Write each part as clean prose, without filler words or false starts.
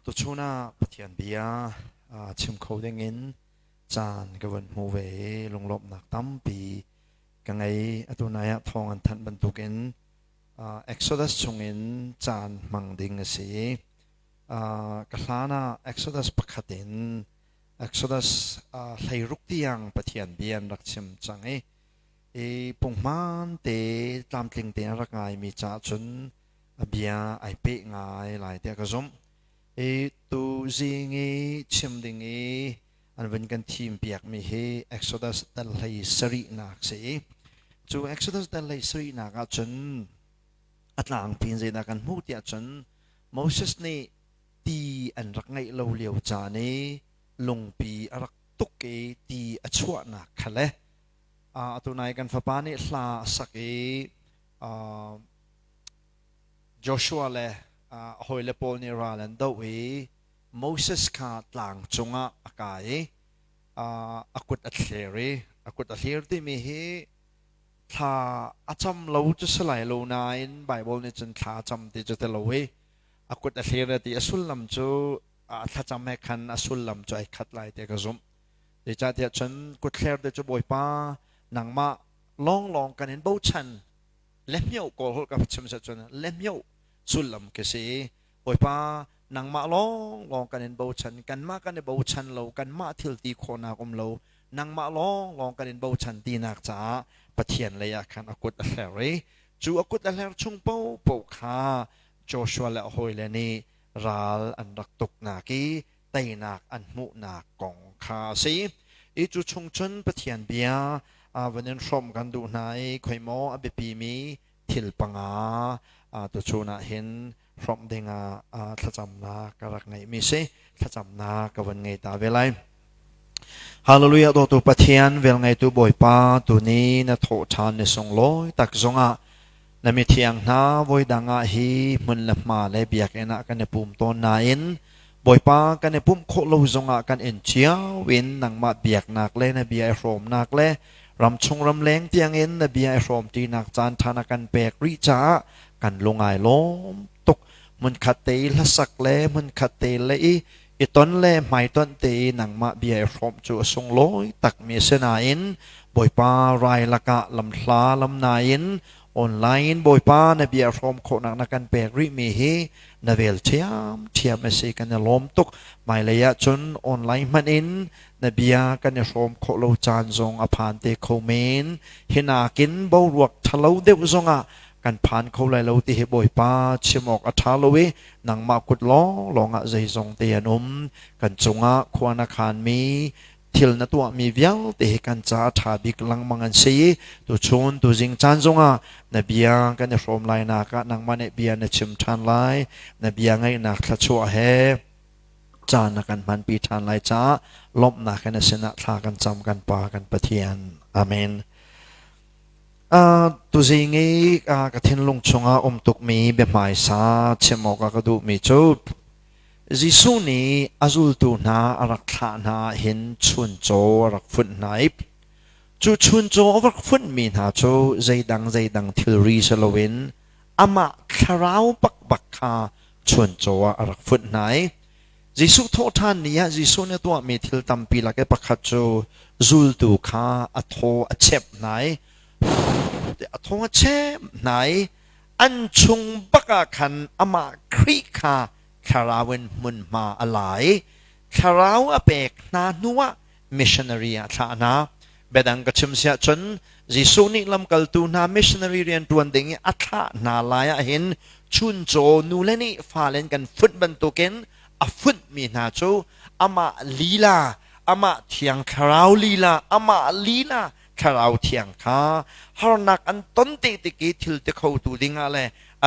ตัวชูน่าปะเทียนเบียชิมเขาได้เงินจานกวนหูเวลงลบหนักตั้มปีกังไงตัวนายทองอันทันบรรทุกินExodus ชงเงินจานมังดิงสิกะลานา Exodus ประคัดิน Exodus ไหลรุกที่ยังปะเทียนเบียนรักชิมจังปุ่งมันเตะตามติงเตะรักไงมีจ่าจนเบียไอเป๊ะไงหลายเตะกระซมตูซิงชิมดิงอันเป็นกันทีมเปียกมีExodus ดัลไลสรีนักสิจู Exodus ดัลไลสรีนักจนอัตลางพินเจนักันมูติจนโมเสสนี่ตีอันรักไงเราเลี้ยวจานี่ลงปีรักตุกตีอชวนักขะเลตัวนายกันฟ้านี่ลาสักโจชัวเล่หอยเลปอลนี่ราลันดาโมเสสขาดหลังจงอากาศอากุดอัลเลรีที่มีถ้าอาจำเราจะสลายโลนายน์ไบเบิลนี่จนถ้าจำที่จะเตลวีอากุดอัลเลรีที่อสุลลัมจูถ้าจำไม่คันอสุลลัมจูไอคัดไลเตกซุมเดี๋ยวจะเดี๋ยวฉันกุดเลร์เดี๋ยวจะบ่อยป้าหนังมาลองกันเห็นบูชันเล่มเยอะกอลกับชิมสัจจ์เล่มเยอะสุลลัมก็สิบ่อยป้านังมาลองกันเห็นบูชันกันมากันในบูชันเรากันมาทิลตีโคนาคมเรานังมาลองกันเห็นบูชันตีนักจ้าปะเทียนเลยคันอากุดอัลเลรีจูอากุดอัลเลรชุ่งปูขาโจชัวและฮอยเลนีรัลอันรักตุกนากีไตนักอันมุนักกองขาสิจูชงชนปะเทียนเบียวันนี้ชมกันดูนายคอยมออเบปีมีทิลปังตัวชูน่ะเห็นพร้อมเดงถ้าจำนากระรักไงมีสิถ้าจำนากวันไงตาเวลัยฮาเลลูยาตัวปะเทียนเวลไงตัวบ่อยป้าตัวนี้นะโถชานในทรงลอยตักทรงนะมีเทียงนาบ่อยดังฮีมันละมาเลยเบียกเอ็นะกันในปุ่มต้นนาอินบ่อยป้ากันในปุ่มโคโลทรงกันเอ็นเชียววินนังมาเบียกนักเลยนะเบียโรมนักเลยรำชงรำแรงเตียงเอ็นนะเบียโรมตีนักจานทานากันเปกริจ้ากันลงไอล้มตกมันขัดเตะละสักเล่มันขัดเตะเลยอีต้นเล่ไม่ต้นเตะหนังมาเบียโรมจูทรงลอยตักมีเสนาอินบ่อยป้ารายละกะลำทลาลำนาอินออนไลน์บ่อยป้าในเบียร์ฟอมโคนักนักกันเปริมีเฮนเวลเทียมไม่ใช่กันในลมตุกไม่เลยะจนออนไลน์มันอินในเบียร์กันในฟอมโคโลจานทรงอภานเตโคเมนเฮนากินบ่าวรวกทะเลเดวทรงกันผ่านเขาเลยเราที่เฮบ่อยป้าชิมออกอัฐาลวีนังมากุดล้อลองใจทรงเตียนุมกันจงควรนักขานมีทิลนัตัวมีเวียลเตะกันจ้าถาบิกลังมังอันซีตัวชนตัวจิงจานจงนเบียงกันในฟอร์มไลน์นักนังมันเบียงในชิมทันไลนเบียงไงนักทัชชัวเฮจานนักกันมันปีทันไลจ้าลบนักกันในชนะทากันจำกันปากันปะเทียนอาเมนตัวจิงกระเทนลงชงตุกมีเบหมายซาเชมอกกระดูมีจูจิสุนีอาจุลตูนารักษานาเห็นชุนโจรักฟุนนายจูชุนโจรักฟุนมีนาโจใจดังทิลรีสโลเวนอามาคาราวบักคาชุนโจรักฟุนนายจิสุโททานนี้จิสุเนี่ยตัวมีทิลตัมปีละแกปักขโจจุลตูคาอัทโออัเชบนายอัทโออัเชบนายอันชุงบักขันอามาคริคาคาราวันมุนมาอะไรคาราวอเปกนานัวมิชชันนารีท่านาเบดังกชิมเสียจนจิสุนิลำกัลตูนามิชชันนารีเรียนตัวดิ่งอัฐานาลายเห็นชุนโจนูเลนี่ฟาเลนกันฟุตบันตุเกนอฟุตมีนาโจอามาลีลาอามาเทียงคาราวลีลาอามาลีลาคาราวเทียงคาฮาร์นักอันต้นติกิทิลตะเขาตูดิ่งอะไร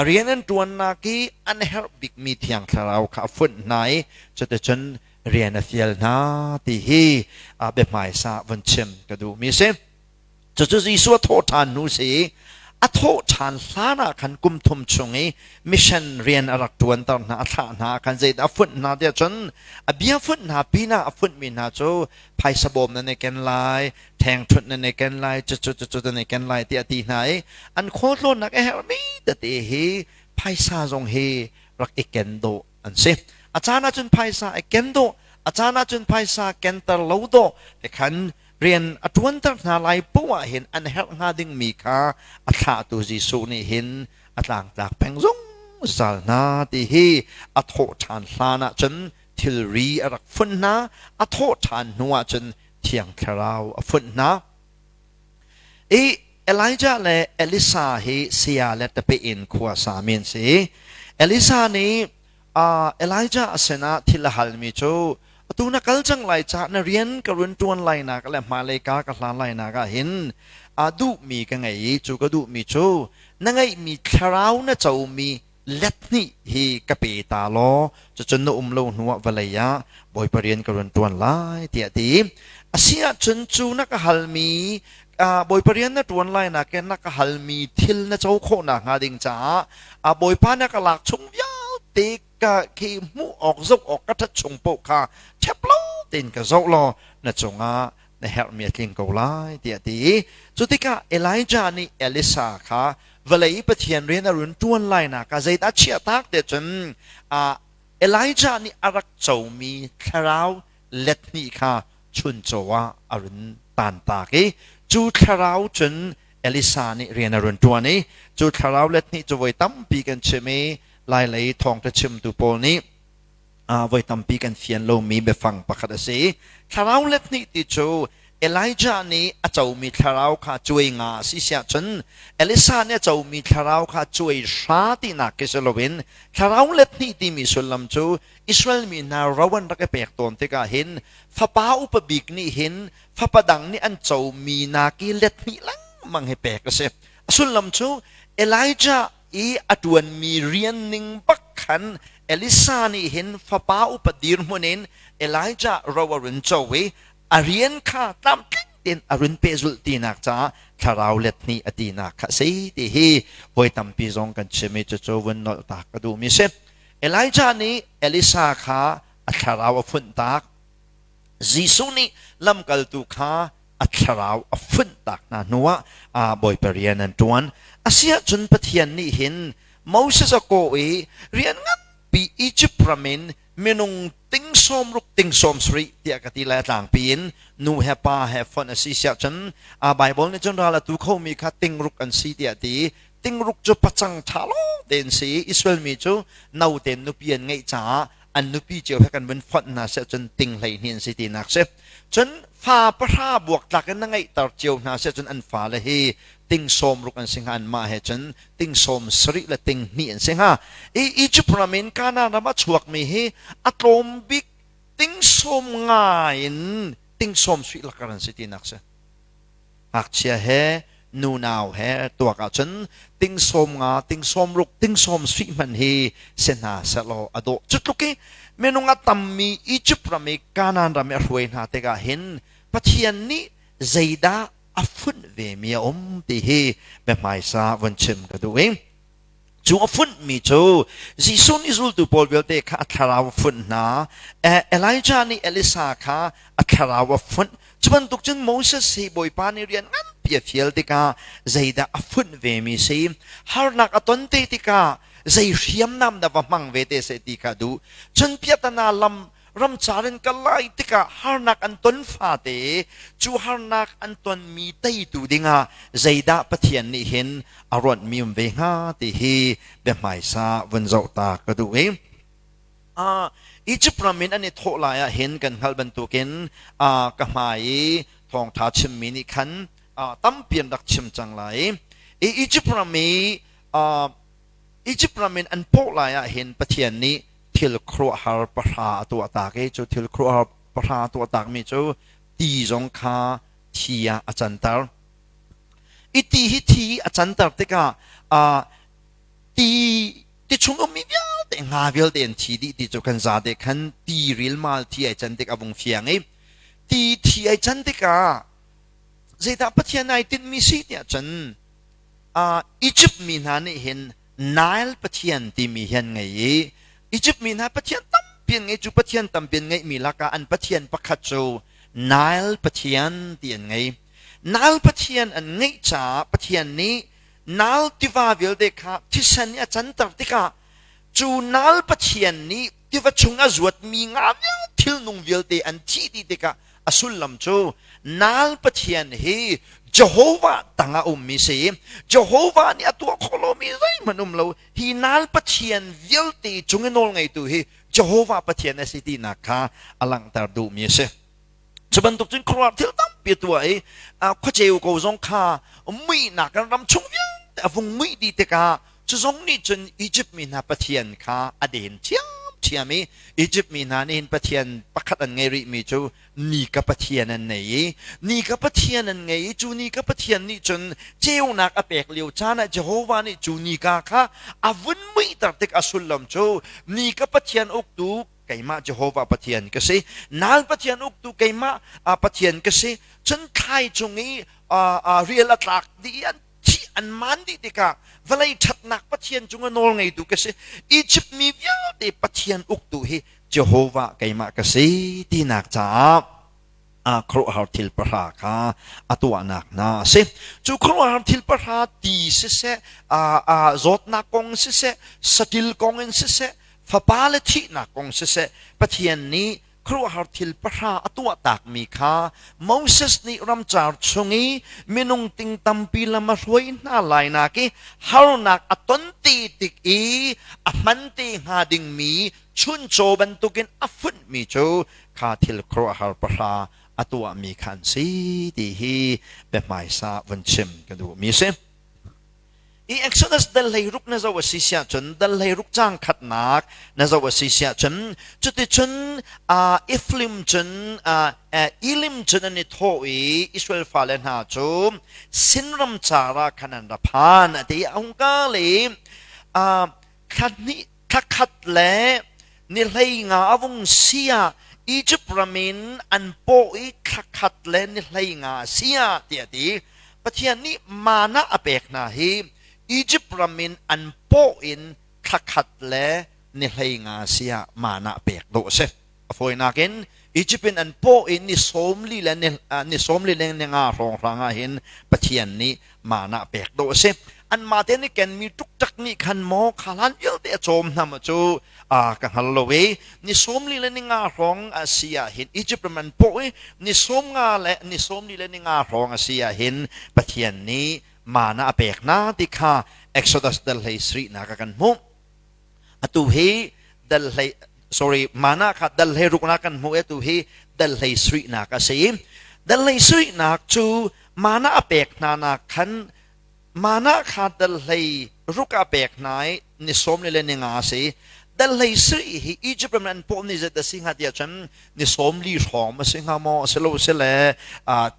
เรียนนั้นตัวนักอันเฮร์บิกมีเทียงคาราวข้าฝุ่นไหนจะแต่ฉันเรียนเสียนาที่ฮีเบบหมายซาวันเชมก็ดูมีเส้นจะจีสวดโทษานนูสิอัโทษานสาระขันกุมทุมชงมิชชันเรียนอรักตัวตอนนาท่านาขันใจอัฝุ่นนาเดียจนเบียฝุ่นนาปีนาฝุ่นมีนาโจไพ่สบอมนั่นในแกนไลแทงทุนนั่นในแกนไลจุดในแกนไลที่อดีไหนอันโคตรล้นนักเฮร์มีแต่เฮไพ่ซาจงเฮรักเอเกนโดอันเซอ อาจารย์จุนไพศาเกนโดอาจารย์จุนไพศาเกนตร์ลูโดแต่ขันเรียนอตวันตร์นาไลปัวเห็นอันเฮลงาดิงมีค่าอัฐาตุจิสุนี่เห็นอัตลางจากแพงซงสัลนาที่ฮีอัทโหทานลานะจนทิลรีรักฟุนนาอัทโหทานนัวจนเทียงคราวฟุนนาเอลิจาและเอลิซาเฮเสียและตะเปอินขวาสามีนสิเอลิซานี้เอลิจาเสนาทิลฮัลมิโจตูนักกัลจังไลจากนักเรียนกรุณตวนไลนักและมาเลกากลาไลนักเห็นดูมีกันไงจูก็ดูมีโจนั่งไงมีคราวน่ะจะมีเล็ดนี่ฮีกะปีตาล้อจะจนนุ่มโลหัววเลยะบอยปเรียนกรุณตวนไลเตียดีอาเซียจนจูนักฮัลมีบอยปริยันนัดวันไลนักนักฮัลมีทิลนัดเจ้าโคนักงาดิงจ้าบอยพานักหลักชงยาวติกะขีมูออกซกออกกระทัดชงโปกาเชปโลตินกะซกลอนัดจงในเฮลมีทิงกูไลเดียดีจุดที่กะเอลิจานี่เอลิซาค่ะเวลาอีปเทียนเรียนรุนตวนไลนักใจตัดเชียตักเดจนเอลิจานี่อารักเจ้ามีคราวเล็ดนี่ค่ะชุนโจวาอรุณตันตากีจูคราวจนเอลิซานี่เรียนรุนตัวนี้จูคราวเล็ดนี่จะไว้ตั้มปีกันเชมีลายไหลทองจะชิมตุโปนี้ไว้ตั้มปีกันเฟียนโลมีไปฟังประคดสีคราวเล็ดนี่ติจูเอลิจานี่อาจจะมีคราวข้าช่วยงาสิเสียจนเอลิซาเนี่ยจะมีคราวข้าช่วยชาตินักเกษโลวินคราวเล็ดนี่ที่มีสุลลัมจูอิสราเอลมีนาราวันรักเปกตนที่ก็เห็นฟ้าป้าอุปบิกนี่เห็นฟ้าประดังนี่อันเจ้ามีนากีเล็ดนี่ลังมังให้แปลกเสียสุลลัมจูเอลิจาอดวนมีเรียนหนึ่งบักขันเอลิซานี่เห็นฟ้าป้าอุปดีร์มุนินเอลิจาเราวรุนเจ้าเวอาเรียนข้าตามตินอรุณเปซุลตีนักจ้าคาราวเล็ดนี่อดีนักสิที่ฮีไว้ตั้มปีจงกันเชมิจะโจวันนอตากระดูมิเซเอลิจานี่เอลิซาข้าอัคราวฟุนตากจิสุนี่ลำกัลตุข้าอัคราวฟุนตากนานัวบอยเปรียนันตวนอาเซียจนปะเทียนนี่เห็นมอสจะโกเรียนงับปีอียิปต์ประมินเมนุงติงสมรุกติงสมสรีที่อากาศที่แลต่างปีนนูเฮปาเฮฟอนสิเสียจนไบเบิลในจนเราละตุเขามีค่าติงรุกอันสีที่อดีติงรุกจะปัจจังทาโลเดนสีอิสราเอลมีจูนาเดนนุเปียนไงจ้าอันนุปีเจียวให้กันเป็นฟอนน่าเสียจนติงไหลเนียนสิที่นักเสียจนฟ้าประบวกหลักกันนั่งไงตัดเจียวน่าเสียจนอันฟ้าเลยฮีติงสมรุกอันสิงหาอันมาเฮจนติงสมสรีและติงนี่อันสิงหาอีจิปต์รามินกานารามาชวกมีฮีอัตโลมบิกติงสมง่ายติงสมสรีละกันสิที่นักเสียหักเชียเฮนูนาวเฮตัวกาจนติงสมงาติงสมรุกติงสมสรีมันฮีเสนาเสลออโดจุดลุกี้เมนุงาตัมมีอียิปต์รามิกานารามิรวยนาเตกาเห็นปัจเจียนนี้ใจดาอฟุนเวมีที่ฮีแบบไม่ทราบวันชิมกันดูเองจูอฟุนมีจูซิซุนอิสุลตุปอลเวลเตค่ะอัคราวฟุนนะเอลิจานี่เอลิซาค่ะอัคราวฟุนจุบันตุกจันโมเสสฮีบอยปานิเรียนงั้นเปียฟิลติกาใจดาอฟุนเวมีซีฮาร์นักอตันเตติกาใจเรียมนำดาวมังเวเตเสติกาดูจันเปียตนาลำรำจารินกัลไลติกาฮาร์นักอันตุนฟาเตจูฮาร์นักอันตุนมีเตยตูดิงาใจดาปะเทียนนี่เห็นอารมณ์มีมเวงาติฮีเบไม่ซาวันเจ้าตากระดูเองอีจิปต์รามินอันนี้โทลายเห็นกันฮัลบันตุกินกะหมายทองท้าชิมมินิคันตั้มเปลี่ยนดักชิมจังไรอีจิปต์รามีอียิปต์รามินอันโปลายเห็นปะเทียนนี้ทิลครัวฮาร์ปราตัวตากจูทิลครัวฮาร์ปราตัวตากมีจูตีจงคาทียอาจารย์ตาร์อีตีฮิทีอาจารย์ตาร์ติกาตีชงอมีเดียวแต่งาเวลเดนทีดีจูกันซาเดคันตีริลมาลที่อาจารย์ติกาวงเฟียงตีที่อาจารย์ติกาเจตาปะเทียนไอติดมีสิเนี่ยจันอียิปต์มีนานี่เห็นNile ปะเทียนที่มีเห็นไงอียิปต์มีนาปะเทียนตั้มเปลี่ยนไงจูปะเทียนตั้มเปลี่ยนไงมีลักอันปะเทียนปะคัดจู Nile ปะเทียนเตียนไง Nile ปะเทียนอันไงจ้าปะเทียนนี้ Nile ที่ว่าเวลเด็กที่เซนอาจารย์ตัดติกาจู Nile ปะเทียนนี้ ที่ว่าชงอาจวดมีงานยังทิลนุงเวลเตอันที่ดีเด็กะอสุลลำโจนัลปะเทียนเฮเจโฮวาตั้งอามิเสเจโฮวาเนี่ยตัวโคโลมีไรมันเราฮีนัลปะเทียนเวลเตจงเงินไงตัวเฮเจโฮวาปะเทียนสิตีนักะอลังตาดูมีเสsebentuk jin keluar til tam pi tuai kho cheu ko zong kha mi na kan ram chung yang avung mi di te ka chu zong ni chun Egypt mi na pathian kha aden chiami Egypt mi na nin pathian pakhat an ngei ri mi chu ni ka pathian an nei ni ka pathian an ngei chu ni ka pathian ni chun cheu nak apek liu chana Jehovah ni chu ni ka kha avun mi tar tek asullam chu ni ka pathian ok tu kaima Jehovah pathian kasi nal pathian uktu kaima pathian kasi chen khai chungi real atlak di an chi an man di tika valai that nak pathian chunga nol ngai tu kasi Egypt mi vya de pathian uktu hi Jehovah kaima kasi ti nak cha kro har thil pra kha atwa nak na se chu kro har thil pra ti se zot na kong se satil kong se fapale thi na kong se pathian ni kru har thil pra atwa tak mi kha Moses ni ram char chungi minung ting tampi lama roi na lai na ki har nak aton ti tik i amanti ha ding mi chun cho ban tukin afun mi cho kha thil kru har pra atwa mi khan si ti hi be mai sa van chim ka du mi se I Exodus dal leiruk na zawa sisya chun dal leiruk chang khatnak na zawa sisya chun chuti chun Iflim chun Ilim chun ani thoi Israel falen ha chu sinram chara khanan raphan ati angka le khani khakhat le ni lei nga avung sia Egypt ramin an po I khakhat le ni lei nga sia ti ati pathian ni mana apek na hi Egypt ramin an po in khakat le ni hlei nga sia mana pek do se foi nakin Egyptin an po in ni somli le nga rong ranga hin pathian ni mana pek do se an ma te ni ken mi tuk tak ni khan mo khalan yel te chom nam chu ka halowe ni somli le nga rong asia hin Egypt man po ni som nga le ni somli le nga rong asia hin pathian ni mana apek na tikha Exodus dal hay sri na kan mo atu he dal hay sorry mana kha dal hay ruk na kan mo atu he dal hay sri na ka say dal hay sri na chu mana apek na kan mana kha dal hay ruk apek nai ni som le nga say dal hay sri hi Egypt man po ni za singa dia chan ni som li thom ma singa mo selo sele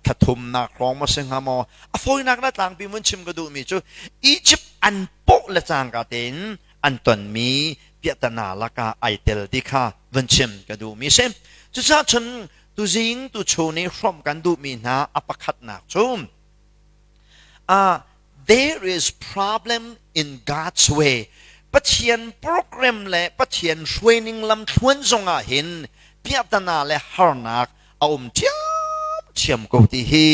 thatum na khrom ma singa mo a foi nak na tlang pi mun chim ga du mi chu Egypt an po la chang ka ten an ton mi piatana la ka aitel di kha wan chim ga du mi sem chu sa chan tu jing tu chu ni khrom kan du mi na apakhat nak chum there is problem in God's way pathian program le pathian training lam thun zonga hin piatana le harnak chiam ko ti hi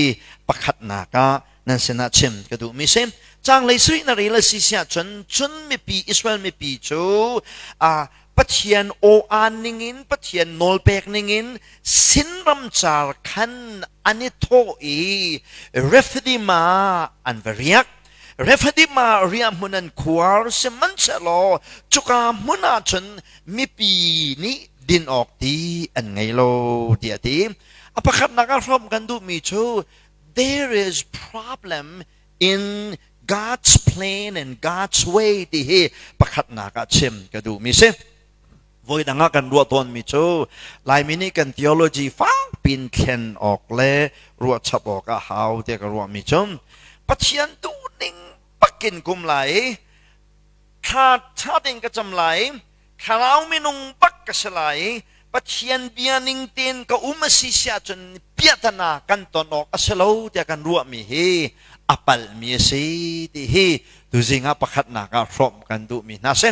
pakhat na ka nan sena chim ka du mi sem chang le sri na ri la si sia chun mi pi Israel mi pi chu pathian o an ningin pathian nol pek ningin sinram char khan ani tho I refdima an variak refadima ria munan kuar seman selo chuka muna chun mipi ni din ok ti an ngai lo dia ti apakhat naga from gandu mi chu there is problem in God's plan and God's way ti he pakhat naga chim kadu mi se voi danga kan ruat ton mi chu lai mini kan theology fang pin khen ok le ruat chap ok a how te ka ruat mi chum pathian tu ning pakin kum lai kha thading ka cham lai kharau minung pak ka salai pathian bianing ten ka umasi sia chun piatana kan tonok asalo te kan ruat mi he apal mi se ti he tu zinga pakhat na ka from kan du mi na se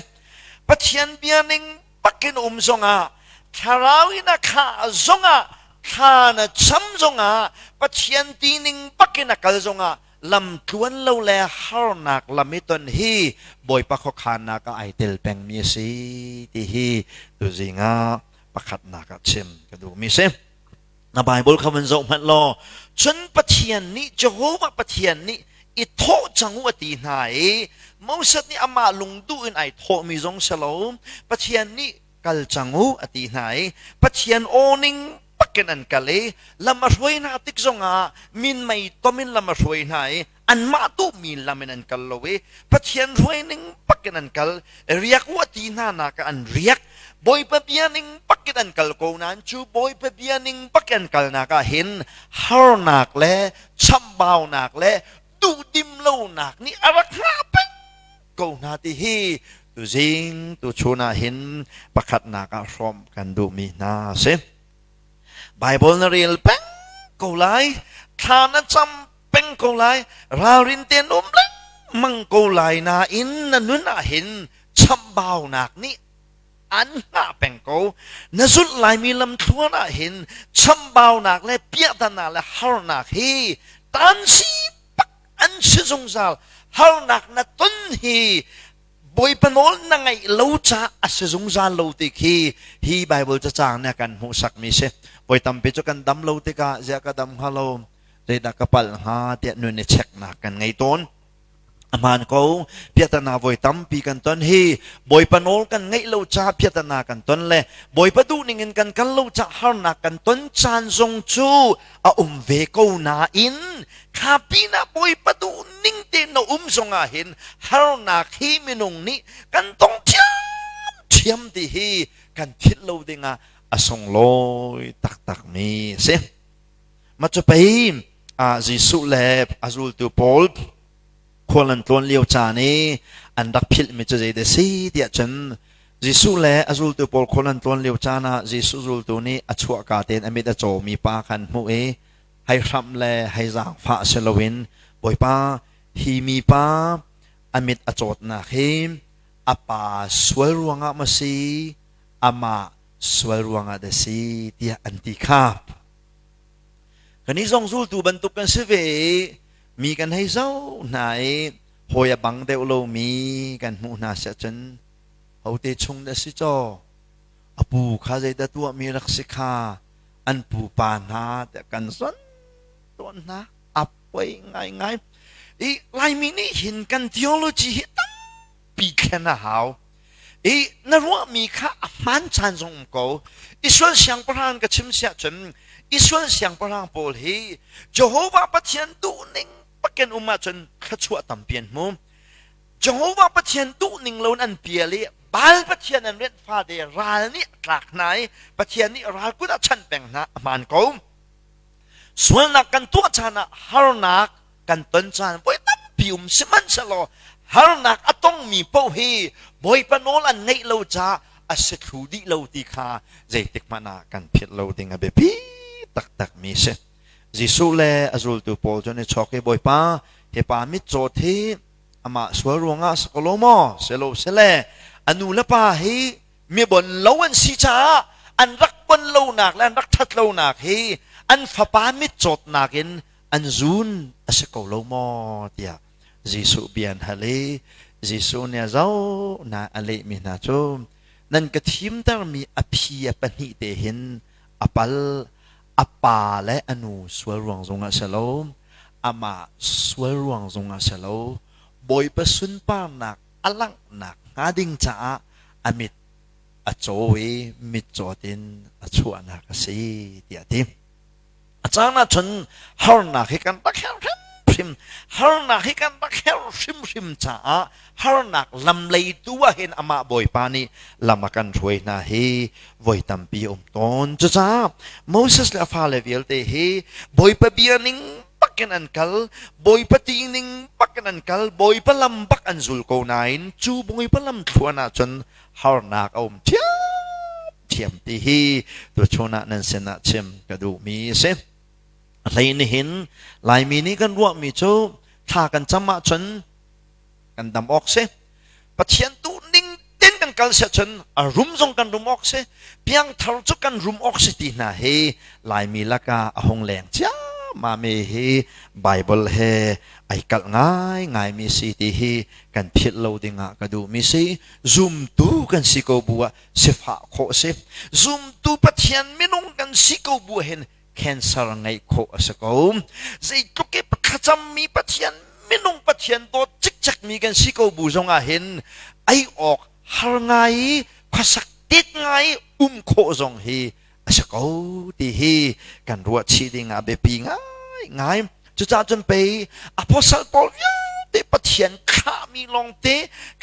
pathian bianing pakin zonga kharawina kha zonga kha na cham zonga pathian tining pakin kal zonga ลำทวนเราแลฮาร์นักลำมิตันฮีบอยปะขคานักไอเตลแปงมีสีที่ฮีตัวจิงาปะขัดนักเชมกระดูมีเซในไบเบิลคำวันจงมันรอจนปะเทียนนี้จะโหว่าปะเทียนนี้อิโทจังวตีไหนมอสนี่อามาลุงดูอินไอโทมีจงสโลมปะเทียนนี้กัลจังวตีไหนปะเทียนโอนิงปักกันอันกัลเลลำมาช่วยนาติกจงอามินไม่ต้มินลำมาช่วยไหนอันมาตุมีลำมินอันกัลโลเวปะเทียนช่วยนิงปักกันอันกัลเรียกวตีนานักอันเรียกบอยปะเบียนิงปักกันกัลโกนันจูบอยปะเบียนิงปักกันกัลนักเห็นฮาร์นักเล่ชัมบ่าวนักเล่ดูดิมโลนักนี่อะไรครับเป็นกูนาทีฮีตูจิงตูชนะเห็นประคัดนักรวมกันดูมีนาเซไบเบิลนเรียลเป็นกูไลทานัจำเป็นกูไลรารินเตียนเล็มังกูไลนาอินนันนุนเห็นชัมบ่าวนักนี่อันน่าเป็นกูนสุดลายมีลำทัวน่ะเห็นชัมบ่าวนักและเปียตนาและฮาร์นักฮีตันซีอันชื่อสงสารฮาร์นักนัตุนฮีบอยปนอลนังไงลูจ้าอัศสงสารลูติคีฮีไบเบิลจะจางเนี่ยกันหูสักมิเชบอยทำไปจกันดำลูติกาเจ้าก็ดำฮัลโหลเจ้าก็ปัลหาเตียนุ่นเช็คนักกันไงต้นอามันเขาพิจารณาบอยทำปีกันต้นฮีบอยปนอลกันไงลูจ้าพิจารณากันต้นเลยบอยประดูนิ่งกันลูจ้าฮาร์นักกันต้นจานทรงจูเวโกนาอินข้าปีน่ะบอยประดูนิ่งเตนทรงเห็นฮาร์นักฮีมินุงนี้กันต้องเทียมที่ฮีกันทิดลูดิงาทรงลอยตักมีเสียมาจะไปจิสุเลบจูลตูปอลคนลันต้นเลี้ยวจานี้อันดักพิลมิจะใจเดซีเดียจันจิสุเลจูลตูปอลคนลันต้นเลี้ยวจานะจิสุจูลตูนี้อัจฉริยะเต็นอเมริกาโจมีปากันมุเอให้รำเลให้จางฟ้าเชลวินบอยปาฮีมีปาอเมริกาโจดนะเฮมอาปาสวยรวงมาซีอามาสวยรวงเดซีเดียอันติคาบกันนี้ทรงจูลตูบรรทุกกันเสวมีกันให้เจ้าไหนหอยบังเดวโลมีกันมูนาเสจันเอาเตชงเดสิจออปูข้าใจแต่ตัวมีรักสิกาอันปูปานาแต่กันสันตัวนะอับไปง่ายอีลายมีนี่เห็นกันทีโอโลจีตั้งปีแค่นะฮาวอีนั่นว่ามีข้ามันชันทรงกูอิสราเอลเสียงประหารกับชิมเสียจนอิสราเอลเสียงประหารโพลฮีเจ้าว่าปะเทียนดูนิ่งปะเกนอุมาจนขัดชัวตั้มเปลี่ยนมุมเจ้าว่าปะเทียนดูนิ่งเราอันเปลี่ยนเลยบาลปะเทียนอันเรียนฟ้าเดรัลนี่หลักไหนปะเทียนนี่รัลกุดชันแบ่งนะมันกูส่วนนักกันตัวชนะฮาร์นักกันต้นชานบ่อยตั้มพิมสิมันสโลฮาร์นักต้องมีเป้าฮีบ่อยปนอลันไงเราจะอาศัยคูดีเราตีขาใจติกมานากันผิดเราติงa bepi tak mi se jisu le azul tu pol jone choke boy pa he pa mi chothi ama swarunga skolomo selo sele anu la pa hi mi bon lawan si cha an rak bon lo nak lan rak that lo nak hi an fa pa mi chot nakin an zun askolomo tia jisu bian hale jisu ne zau na ale mi na chomนั่นกระทิมตั้งมีอภิยปนิเตหินอปัลอปาและอนุสวยรวงทรงอาเสลมอามาสวยรวงทรงอาเสลบอยประสุนป้าหนักอลังหนักหาดิ่งจ้าอมิดอโจวีมิดโจดินอชัวนักสีเดียดิอาจารย์น่ะชนฮาร์นักให้กันตักแค่ริมฮาร์นักให้กันตักแค่ริมจ้าฮาร์นักลำเลยตัวเห็นอามาบ่อยปานีลำมากันช่วยนะเฮบ่อยตั้มปีต้นจ้าโมเสสและฟาเลวิลเตเฮบ่อยปะเบียนิงปักกันอันกัลบ่อยปะตีนิงปักกันอันกัลบ่อยปะลำปักอันซุลโกนายน์จูบ่อยปะลำทัวนาจนฮาร์นักเทียมตีเฮตัวชนะนันเซนะเชมกระดูมีเซอะไรนี่เห็นลายมีนี้กันรวมมีโจถ้ากันจำมาจนกันดำออกเสปะเทียนตูนิ่งเต้นกันกันเสียจนรุมทรงกันรุมออกเสเพียงทารุกันรุมออกเสตีน่ะเฮลายมีละกาหงแหลงจ้า มามีฮีไบเบิลเฮไอกัลง่ายมีสิที่ฮีกันพิดโลดิงะกระดูมีสิซุมตูกันสิโกบัวสิฟ้าโคสิซุมตูปะเทียนไม่นุ่งกันสิโกบัวเห็นแคนเซอร์ไงโคสกอมสิตุกเก็บขจำมีปะเทียนไม่นุ่งปะเทียนตัวจิกจักมีกันสิโกบัวจงอาเห็นไอออกหาไงขสักติดไงโคจงฮีสกอที่ฮีกันรัวชีดิงะเบปีง่ายจุดจนไปอพอลปอลเตปะเทียนข้ามีลองเต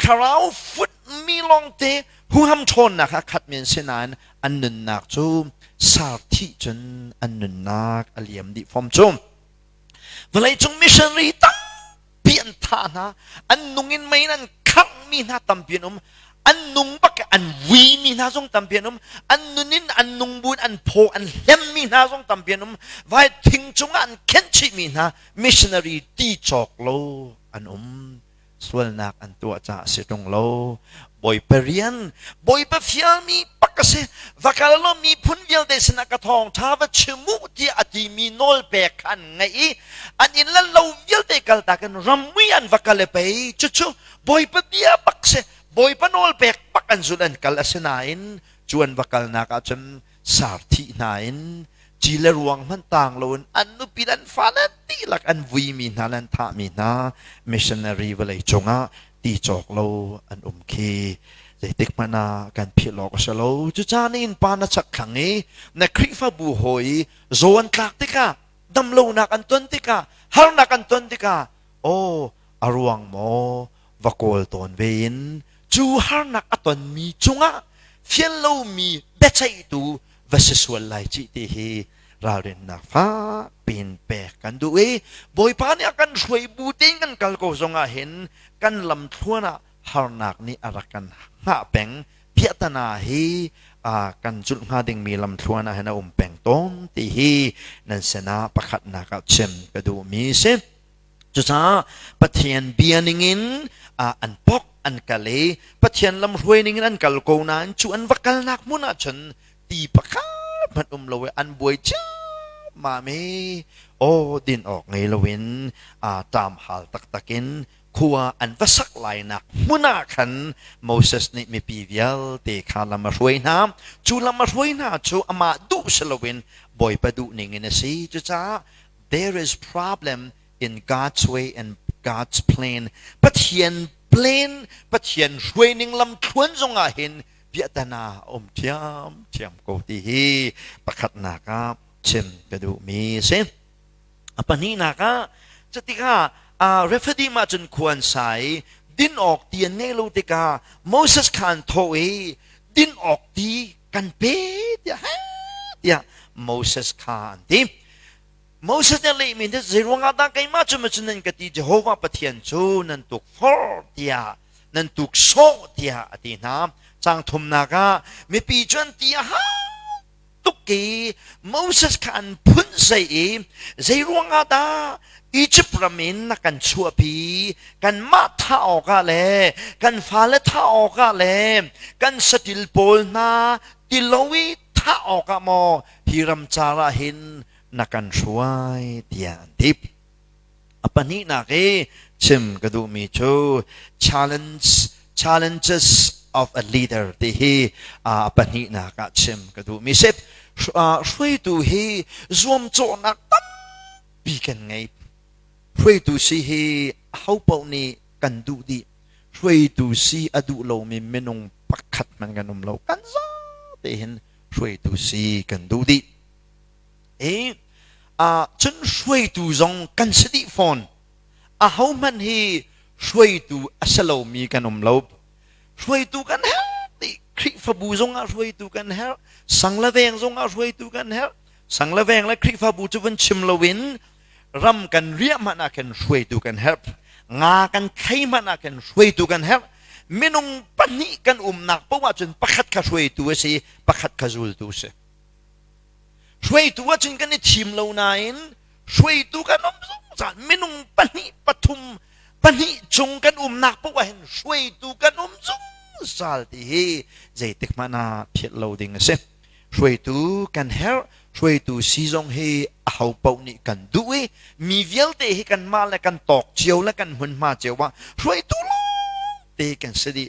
คาราวฟุตมีลองเตผู้ห้ำชนนะคะขัดเมียนเสนานอันหนึ่งนักจูสาธิจนอันหนึ่งนักอเลียมดิฟอมจูเวลาจงมิชชันรีตั้งเปลี่ยนท่านะอันนุ่งอินไม่นั้นขังมีหน้าตั้มเปลี่ยนอันนุ่งปักอันวีมีหน้าทรงตั้มเปลี่ยนอันนุ่นินอันนุ่งบุญอันโพอันเล็มมีหน้าทรงตั้มเปลี่ยนไว้ทิ้งจงอันเข็นชิมีหน้ามิชชันรีตีจอกโลอันส่วนนักอันตัวจ่าเสียตรงโลบอยเปรียนบอยเปฟียมีปักเสวักาลมีพุนเวียลเดสนักทองท้าวชมุที่อดีมีโนลเปกันไงอันอินละเราเวียลเดกัลตากันรำวิอันวักาลไปจู่ๆบอยเปเบียปักเสบอยเปโนลเปกปักอันสุดันกัลเสนาอินจวนวักาลนักอาจมสาร์ทีนาอินจีเลรวงมันต่างโลนอันนุปิดันฟานันตีลักอันวีมีนาลันทามีนามิชชันนารีเวลัยจงะตีจอกโลอันเคใจติกมานากันพิลอกสโลจุจานินปานาชักขังในคริฟาบูหอยโซนตักติกาดำโลนักอันตุนติกาฮาร์นักอันตุนติกาโออารวงโมวกอลตอนเวนจูฮาร์นักอัตนมีจงะเฟียนโลมีเบชัยตูวสสวลไลจิติเฮเราเรียนนักฟ้าเป็นแปกกันดูบอยปานี่กันช่วยบูติงกันกัลโกซงอาเห็นกันลำทัวนะฮาร์นักนี่อะไรกันหาแปงเพียตนาเฮกันจุดหาดิงมีลำทัวนะเห็นแปงต้นตีเฮนั่นเสนาประคัดนักเชมกระดูมีเสจุดจ้าปะเทียนเบียนิงินอันปอกอันกะเลปะเทียนลำรวยนิงินอันกัลโกนันชวนวักกัลนักมุนาฉันตีประคัดมันโลเวอันบวยจ้ามาไม่โอ้ดินออกไงละเว้นตามหาลตักินขัวอันวัสักไหลนักมุนาขันโมเสสนี่มีปีเดียวเตะขาลำมาช่วยน้ำจูลำมาช่วยน้ำจูอามาดูสละเว้นบ่อยประดูนี่เงินสิจ้า there is problem in God's way and God's plan ปะเทียนเพลนปะเทียนช่วยนิ่งลำทวนจงอาเห็นเบียดนาเทียมโกตีฮีประคัดนักเช่นกระดูมีเส้นปนี้นักจะติกาเรฟดีมาจนควรใส่ดินออกเตียนเนลูติกาโมเสสขันโทเอดินออกดีกันเป๊ะเดียโมเสสขันทีโมเสสเนี่ยเลยมีแต่สิรวงอาตาไกมาจนมาจนนั่นก็ตีเจโฮวาปะเทียนจูนั่นตุกฟอร์เดียนั่นตุกโซเดียอดีน้ำจางทุมนักมีปีจนเดียฮะตุกีโมเสสขันพุ่นใส่สิรวงอาตาอีจิปต์รามินนักกันชัวพีกันมาท่าออกอะไรกันฟ้าและท่าออกอะไรกันสติลโปลนาติลวิท่าออกมอฮิรัมจาราหินนักกันช่วยเดียนทิพปนี้นักชิมกระดูมีโช challenges of a leader ที่ปนี้นักชิมกระดูมีเซฟช่วยดูให้รวมโจนักตั้มปีกันไงช่วยดูสิให้เขาเป่านี่กันดูดีช่วยดูสิอดูเรามีเมนูปักขัดมันกันเรากันซะแต่เห็นช่วยดูสิกันดูดีฉันช่วยดูจงกันสติฟอนเขามันให้ช่วยดูอัศเรามีกันเราช่วยดูกันเฮะที่คริฟบูจงช่วยดูกันเฮะสังละเวงจงช่วยดูกันเฮะสังละเวงและคริฟบูจะเป็นชิมละวินรำกันเรียมันอากันช่วยดูกันเฮบงากันใครมันอากันช่วยดูกันเฮบไม่นุ่งปนิกันนักเพราะว่าจนประคัดข้าช่วยตัวสิประคัดข้าจูลตัวสิช่วยตัวจนกันในทีมเรานายช่วยตัวกันสงสารไม่นุ่งปนิปทุมปนิจงกันนักเพราะว่าเห็นช่วยตัวกันสงสารที่ใจติกมานาเพียรเราดิ่งสิ ช่วยตูกันเฮร์ช่วยตูซีจงให้เอาเป่านี่กันด้วยมีเวลเตให้กันมาและกันตอกเจียวและกันหุ่นมาเจียวว่าช่วยตูลงเตกันสิดิ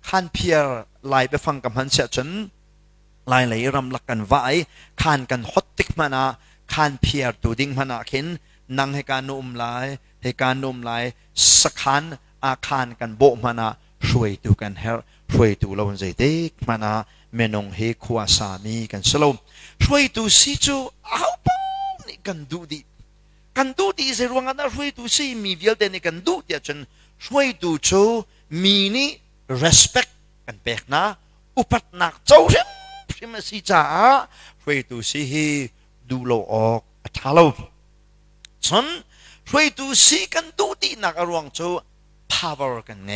ขันเพียร์ไล่ไปฟังกับมันเสียจนไล่เลยรำลักกันไว้ขันกันฮอตติกมานาขันเพียร์ตูดิ้งมานาเข็นนั่งให้การนุ่มไล่ให้การนุ่มไล่สักขันอาคารกันโบมานาช่วยตูกันเฮร์ช่วยตูเราใจเด็กมานาเมนงเฮขวาสามีกันสลมช่วยตูซีจูเอาปนี่กันดูดีเสรวงกันนะช่วยตูซีมีเวลเดนกันดูดีจนช่วยตูโจมีนี่ respect กันเปกนะอุปัตนักเจ้าเรื่องพิมสิจ้าช่วยตูซีดูโลออกท้าเราฉันช่วยตูซีกันดูดีนักรวงโจ power กันไง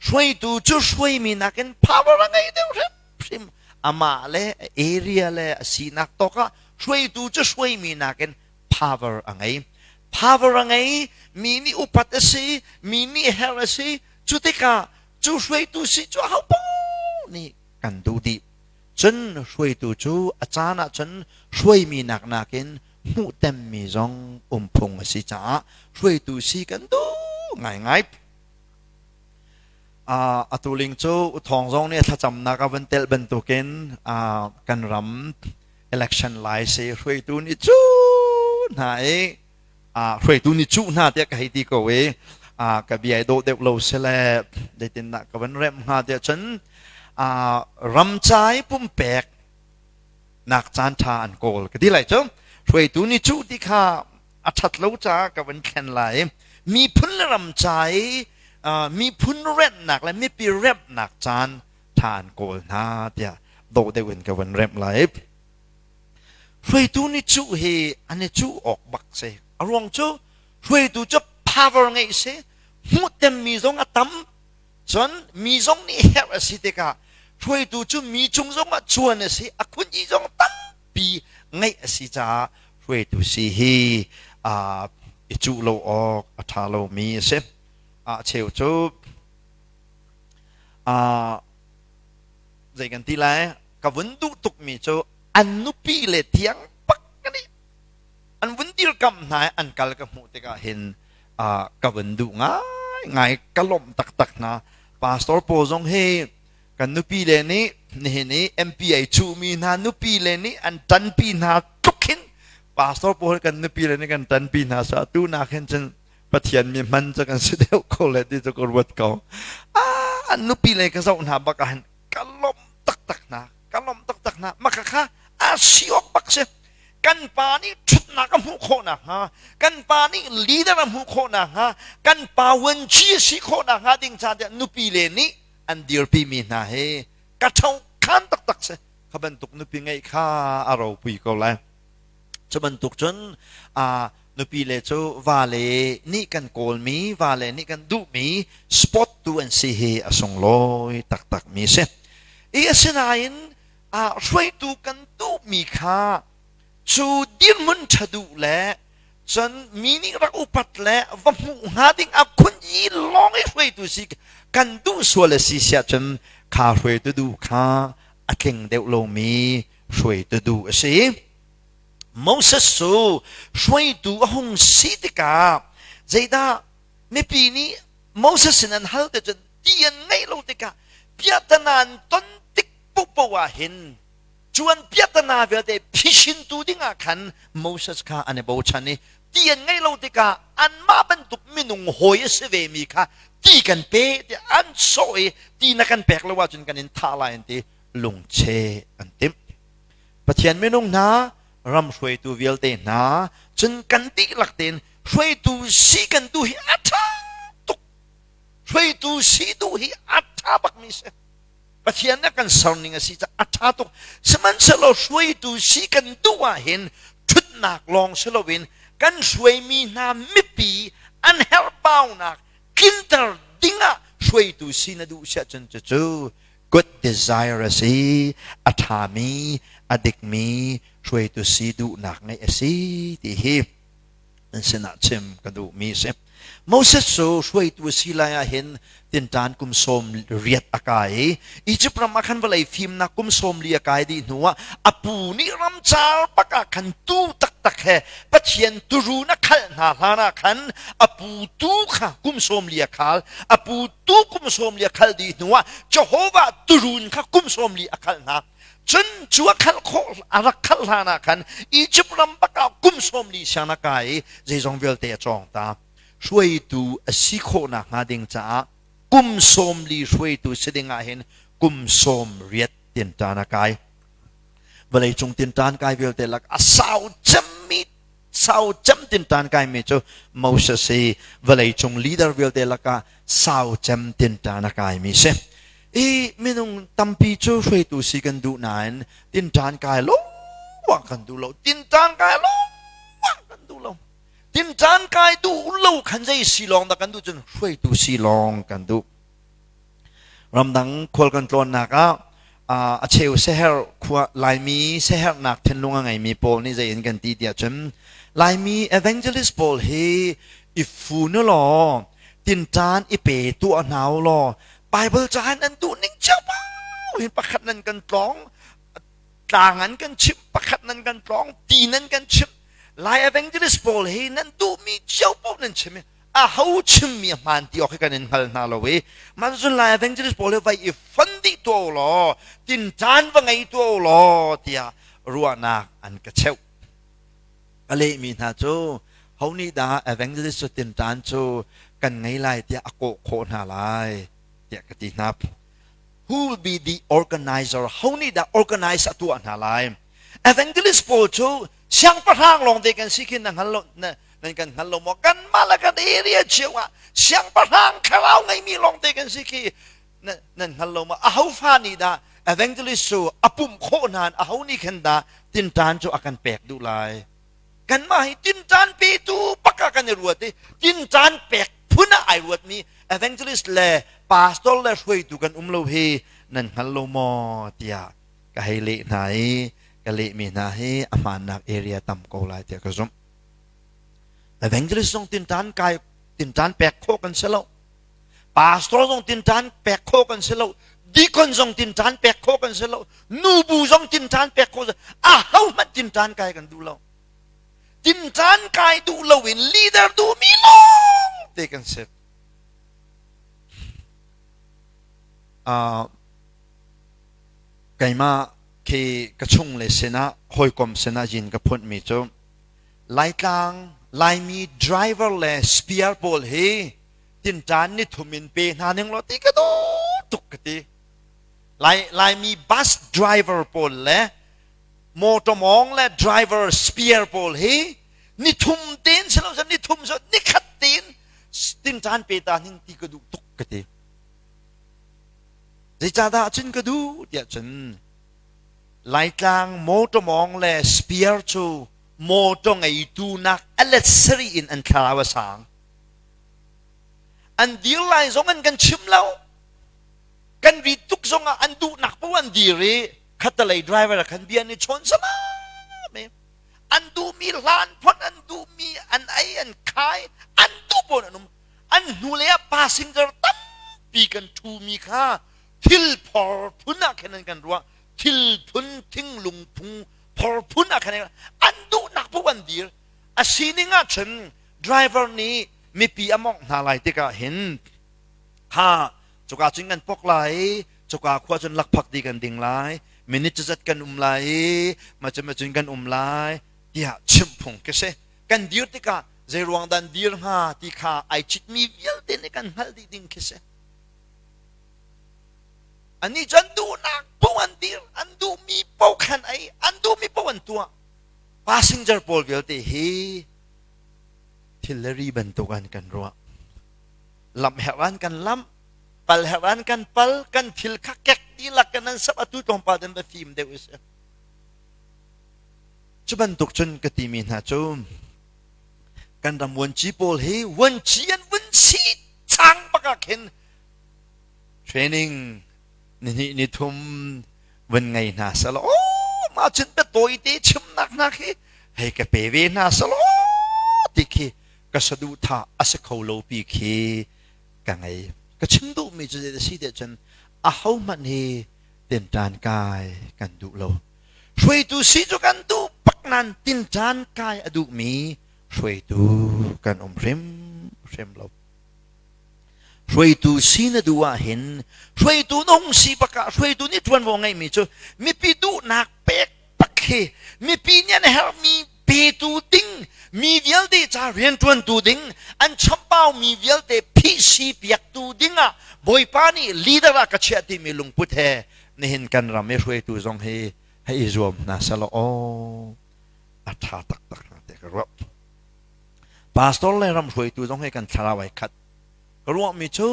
ช่วยตูโจช่วยมีนักกัน power กันไงเดี๋ยวเรื่องพิมอามาเลเอเรียเลสีนักตกะช่วยตูจะช่วยมีนักกัน power อะไร power อะไรมีนี่อุปัตสีมีนี่เฮรสีจุดที่กะจูช่วยตูสิจูเอาปนี่กันดูดีฉันช่วยตูจูอาจารย์ฉันช่วยมีนักกันหูเต็มมีจงพงสิจ้าช่วยตูสิกันดูง่ายอตุลิงจูทองจงเนี่ยถ้าจำนักวันเตลเป็นตัวกินกันรำ election ไลน์เสียช่วยตูนี่จูไหนช่วยตูนี่จูน่าเดียกให้ดีกว่าเวกับบีไอโดเดวโลเซเลเด็ดนักกับวันเริ่มหาเดียฉันรำใจปุ่มแปกนักจานทานโกลก็ดีเลยจ้ะช่วยตูนี่จูที่ข้าอัดเล่าจ้ากับวันแคนไลมีพุ่นรำใจมีพุ่นเร็ดหนักและมีปีเร็บหนักจานทานโกลนาเดียโดเดวินกับวันเร็บไลช่วยตูนี่จูเฮอันนี้จูออกบักเสอารมณ์จูช่วยตูจะ power ไงเสมุดเต็มมีจงอัตมจนมีจงนี่เฮรสิเดกาช่วยตูจูมีจงจงมาชวนสิอคุณยี่จงตั้งปีไงสิจ้าช่วยตูสิเฮจูโลออกอัฐาโลมีเสเชลจูใจกันที่ไรกับวันดูตุกมีจูอันนุปีเลเทียงปักกันนี่อันวันดีกำนายอันกัลกับหมูติกาเห็นกับวันดูง่ายกลมตักนะพาสตอร์โพซงเฮกันนุปีเลนี้นี่ MPI ชูมีนานุปีเลนี้อันตันปีนาทุกขินพาสตอร์โพกันนุปีเลนี้กันตันปีนาสาธุนาเห็นจนปะเทียนมีมันจะกันเสียวโคเลที่จะกรวดเขาอันนุปีเลกันสาวนาบักกันกลมตักนะกลมตักนะมักค่ะสิออกบักเสกันปานี่ชุดนักมุขโคนะฮะกันปานี่ลีดเดอร์มุขโคนะฮะกันปาวันชีสิโคนะฮะดิ่งชาเดนุปีเลนี่อันเดียร์ปีมีนะเฮกระเช้าขันตักเสขบันตุกนุปีไงข้าอารมณ์ปีก็แล้วจะบันตุกจนนุปีเลจูวาเลนี่กันโกลมีวาเลนี่กันดูมีสปอตดูอันซีเฮอสงลอยตักมีเสเอเสนาอินช่วยดูกันดูมีค่าจูดินมันชะดูแลจนมีนิรักอุปัตแลว่าหมู่หาดิ่งอับคนยีลองให้ช่วยดูสิกันดูส่วนละสิเสียจนข้าช่วยดูข้าอัดเก่งเดวโลมีช่วยดูสิโมเสสช่วยดูหงสิติกาใจดาไม่ปีนี้โมเสสนั้นฮัลแต่จนเตียนไงโลติกาพิจารณาต้นติกปุปวาหินจวนพิจารณาเวลเดพิชินตูดิ้งอาคันโมเสสข้าอันเนบชันนี่เตียนไงโลติกาอันมาบรรทุกมินุงหอยเสเวมีค่ะตีกันเปะอันโซยตีนักกันแปลกเลยว่าจนกันอินทาลายอันตีลงเชอันติมปะเทียนมินุงนะรำช่วยตัวเวลเตนะจนกันตีหลักเตนช่วยตัวสีกันดูฮิอัตาตุกช่วยตัวสีดูฮิอัตาบักมิเสปะเทียนนักกันสอนนิงสิจะอัตาตุกสมันสโลช่วยตัวสีกันดูว่าเห็นชุดนักลองสโลวินกันช่วยมีนามิปีอันเฮลบาวนักกินตรดิงะช่วยตัวสีนดูเสียจนจะเจอ good desire สิอัตามีอดิกมีช่วยตัวสีดูหนักในสิที่ฮีนั่นสนะชิมกระดูมีเส Moses soช่วยตัวสิลายเห็นตินจานกุมสมเรียดอากาศอีจิปต์มาคันเวลาฟิล์มนักกุมสมเรียกายดีหนัวอปูนี่รำจาร์ปะกะคันตูตักตักแห่ปะเชียนตุรูนักขันนาลานาคันอปูตูค่ะกุมสมเรียกาลอปูตูกุมสมเรียกาลดีหนัวเจ้าโฮวาตุรูนค่ะกุมสมเรียกาลนะจนจัวขันโคอารักขันลานาคันอีจิปต์รำปะกะกุมสมเรียชานากายเจจงเวลเตะจองตาช่วยดูสิโคนักงาดิงจ้ากุมสมลีช่วยดูสิดิงาเห็นกุมสมเรียดตินจานากายเวลาจงตินจานกายเวลเตลักสาวจำมิสาวจำตินจานกายไม่จูมอสเซเวลาจงลีดเดอร์เวลเตลักสาวจำตินจานากายมิเซไม่นุ่งตั้มปีจูช่วยดูสิกันดูนานตินจานกายลงว่ากันดูเราตินจานกายลงว่ากันดูเราตินจานกายดูเราขันใจสีลองแต่กันดูจนช่วยดูสีลองกันดูรำดังควอลกันตรอนนักเชลเซฮร์ขวลายมีเซฮร์นักเทนลงไงมีโปลนี่จะเห็นกันตีเดียจนลายมีเอเวนเจลิสโปลเฮอิฟูนลอตินจานอิเปตัวหนาวลอไบเบิลจานอันดูนิ่งเจ้าบ้าเห็นประคัดนั้นกันตรองต่างนั้นกันชิมประคัดนั้นกันตรองตีนั้นกันชิมลายเอเวนเจลิสโปลเฮนั้นดูมีเจ้าบ้านั้นชิมเขาชิมมีมันที่ออกกันในฮัลนาลเวมันส่วนลายเอเวนเจลิสโปลเฮไว้ฟันดีตัวหรอตินจานว่าไงตัวหรอที่รัวนักอันกระเช้าอะไรมีนะโจเขานี่ด่าเอเวนเจลิสตินจานโจกันไงไล่ที่อโกโคนาไล่ที่กตินับ Who will be the organizer เขานี่ด่า organize ตัวนาไล่เอเวนเจลิสโปลโจช่างประทางลงเด็กันสิกินนั่งฮัลโหลนั่นกันฮัลโหลมอกันมาแล้วกันเอเรียเชียวว่าช่างประทางคราวไงมีลงเด็กันสิกินั่นฮัลโหลมาเขาฟานี่ด่าเอเวนเจลิสโจอปุ่มโคนานเขานี่กันด่าตินจานโจอากันแปลกดูไลกันมาให้ตินจานปีตูปักกันในรวดดิตินจานแปลกพุ่นไอรวดมีเอเวนเจลิสเล่ปาสตอร์เล่ช่วยดูกันโลเฮนั่นฮัลโหลมอเตียก็ให้เละไหนก็เละมีนะให้อามานักเอเรียต่ำกว่าเตียก็สมเอเวนเจลิสต้องตินจานกายตินจานแปลกโคกันเสลาปาสตอร์ต้องตินจานแปลกโคกันเสลาดีคนส่งตินจานแปลกโคกันเสลานูบูส่งตินจานแปลกโคกันเขามาตินจานกายกันดูเราตินจานกายดูเราเห็นลีดเดอร์ดูมีลงเด็กันเสร็จไก่มาเคกระชงเลยเสนาหอยกลมเสนาจินกระพุนมีโจไล่กลางไล่มีดรเวอร์เลยสเปียร์บอลเฮตินจานนี่ทุ่มินเปนาหนึ่งรถตีกระโดดตุกตีไล่มีบัสดรเวอร์บอลเลยมอเตอร์มองและดรเวอร์สเปียร์บอลเฮนี่ทุ่มเต้นฉันเราจะนี่ทุ่มฉันนี่ขัดเต้นตินจานเปตาหนึ่งตีกระดูตุกตีจะจ่าดาจินกระดูเดียจันไล่กลางมอเตอร์มองและสเปียร์จูโมตงไอตูนักอเลสรีอินอันคลาวสังอันเดียร์ไลน์ส่งกันชิมแล้วกันวิทุกส่งอันดูนักเพราะอันดีรีขัดเลยดรเวอร์คันเบียนี่ชนสลามอันดูมีลานพอนอันดูมีอันไออันขายอันดูบนอันนูเลียพาสิงเกอร์ตั้มปีกันทูมีค่าทิลพอพุนักแค่นั้นกันรัวทิลพุนทิ้งลุงพุงพอพุนักแค่นั้นอันดูนักพวันดีอาศีนิงาฉันดรเวอร์นี้มีปีอมองนาไลติกาเห็นข้าจุกอาจิงกันปกไหลจุกอาขวาจนลักพักดีกันดิ่งไหลมินิจจัดกันไหลมาจะมาจิงกันไหลเดี๋ยวชิมพงก็เสกันดีติกาเจรวงดันดีร์ฮาติข้าไอจิตมีวิลเดนกันฮัลดีดิ่งก็เสอันนี้ฉันดูนักปวันดีอันดูมีปวกันไออันดูมีปวันตัว passenger พอลเวลเตเฮทิลเลอรี่บรรทุกันกันรัวลำเหรันกันลำปัลเหรันกันปัลกันทิลคักเก็กดีลักกันนั้นสับตุตองปาดันแบบฟิล์มเดวิสจะบรรทุกจนกติมีนาจูมกันรำวันจีโพลเฮวันจีอันวันชีช่างปากเข็นเทรนนิ่งนี่ทุ่มวันไงนาสละโอ้มาจนเป็นตัวอีเดชิมนักเฮ้ยกับเปเวนาสละติคีก กษดูท่าอาศัยเขาโลปีเคกันไงก็ชิงดูมีจุดเด่นสิเดจันอาเขามันเฮเดินจานกายกันดูโลช่วยดูสิจุกันดูปักนันตินจานกายอดูมีช่วยดูกันเร็มโลช่วยดูสินดูว่าเห็นช่วยดูน้องสิปะกะช่วยดูนี่ทวนวงไงมีจูมีปีดูนักเป็กปักเคมีปีเนี่ยนะฮะมีเปตูดิ้งมีเวลเดจ่าเรียนทวนตูดิ้งอันชับเป้ามีเวลเดพิชีเปียกตูดิ้งอ่ะบอยปานี่ลีดาร์กัจเชติมีลุงพุทธนี่เห็นกันเราไม่ช่วยตูจงให้รวมนะสละโออัฐาตักเด็กรับพาสตอร์เลยรำช่วยตูจงให้กันทราไว้ขัดรู้ว่ามีชู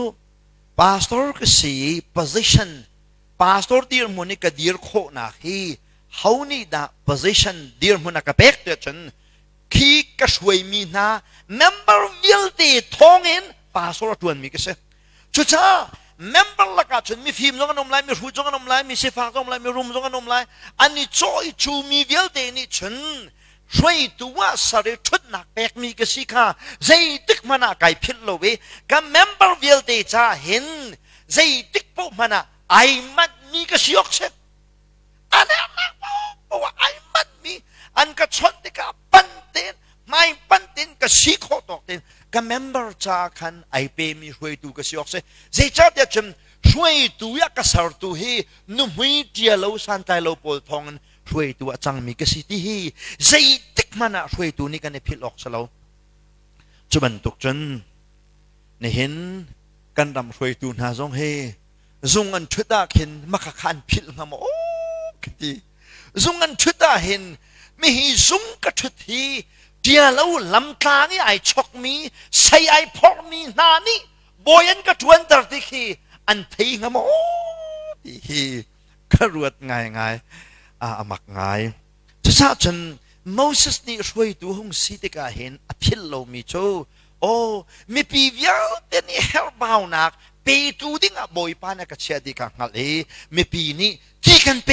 พาสตอร์ก็สี position พาสตอร์ดีร์มุนิกดีร์โคนักฮีเขานี่นะ position ดีร์มุนักเป็กเดือดจนขี้ก็ช่วยมีนะ member วิลตีท้องเห็นพาสตอร์ทวนมีก็เสียชุดช้า member ละกันจนมีฟิล์มจงกันนมไลมีรูจงกันนมไลมีเสฟากจงกันนมไลมีรูมจงกันนมไลอันนี้โจ้ชูมีวิลตีนี่ฉันช่วยตัวสารชุดนักแบกมีกสิค่ะใจตึกมันอะไก่พิษโลเวกับเมมเบอร์วิลเดจ้าเห็นใจตึกปุ๊บมันอะไอ้มันมีกสิยกเสกอันนั้นนะบอกว่าไอ้มันมีอันก็ชนที่กับปั้นเต้นไม่ปั้นเต้นก็สิโคตกเต้นกับเมมเบอร์จ้าคันไอ้เปมีช่วยตัวกสิยกเสกใจจ้าเดียจำช่วยตัวยักษ์สารตัวเฮนุ่มวิเดียเราสันใจเราปวดท้องช่วยตัวจังมีกสิทธิใจติกมันอะช่วยตัวนี้กันในพิษออกซะแล้วจุบันตุกจนในเห็นกันดำช่วยตัวหาจงเฮจงอันชุดตาเห็นมักขันพิษมาโอ้คดีจงอันชุดตาเห็นไม่หิจงกระชุดทีเดียแล้วลำตานี่ไอชกมีใส่ไอพอกมีนานี่บอยันกระทวนตรติคีอันทีงามโอ้ดีกระรวดง่ายมักง่ายจะทราบจนโมเสสนี่ช่วยตัวหงสิติกาเห็นอภิลโลมิโจโอ้มีปีเวียเดนี่เฮลบาวนักเปตูดิ้งบอยปานักเชียดิกังฮัลเอมีปีนี้ที่กันเป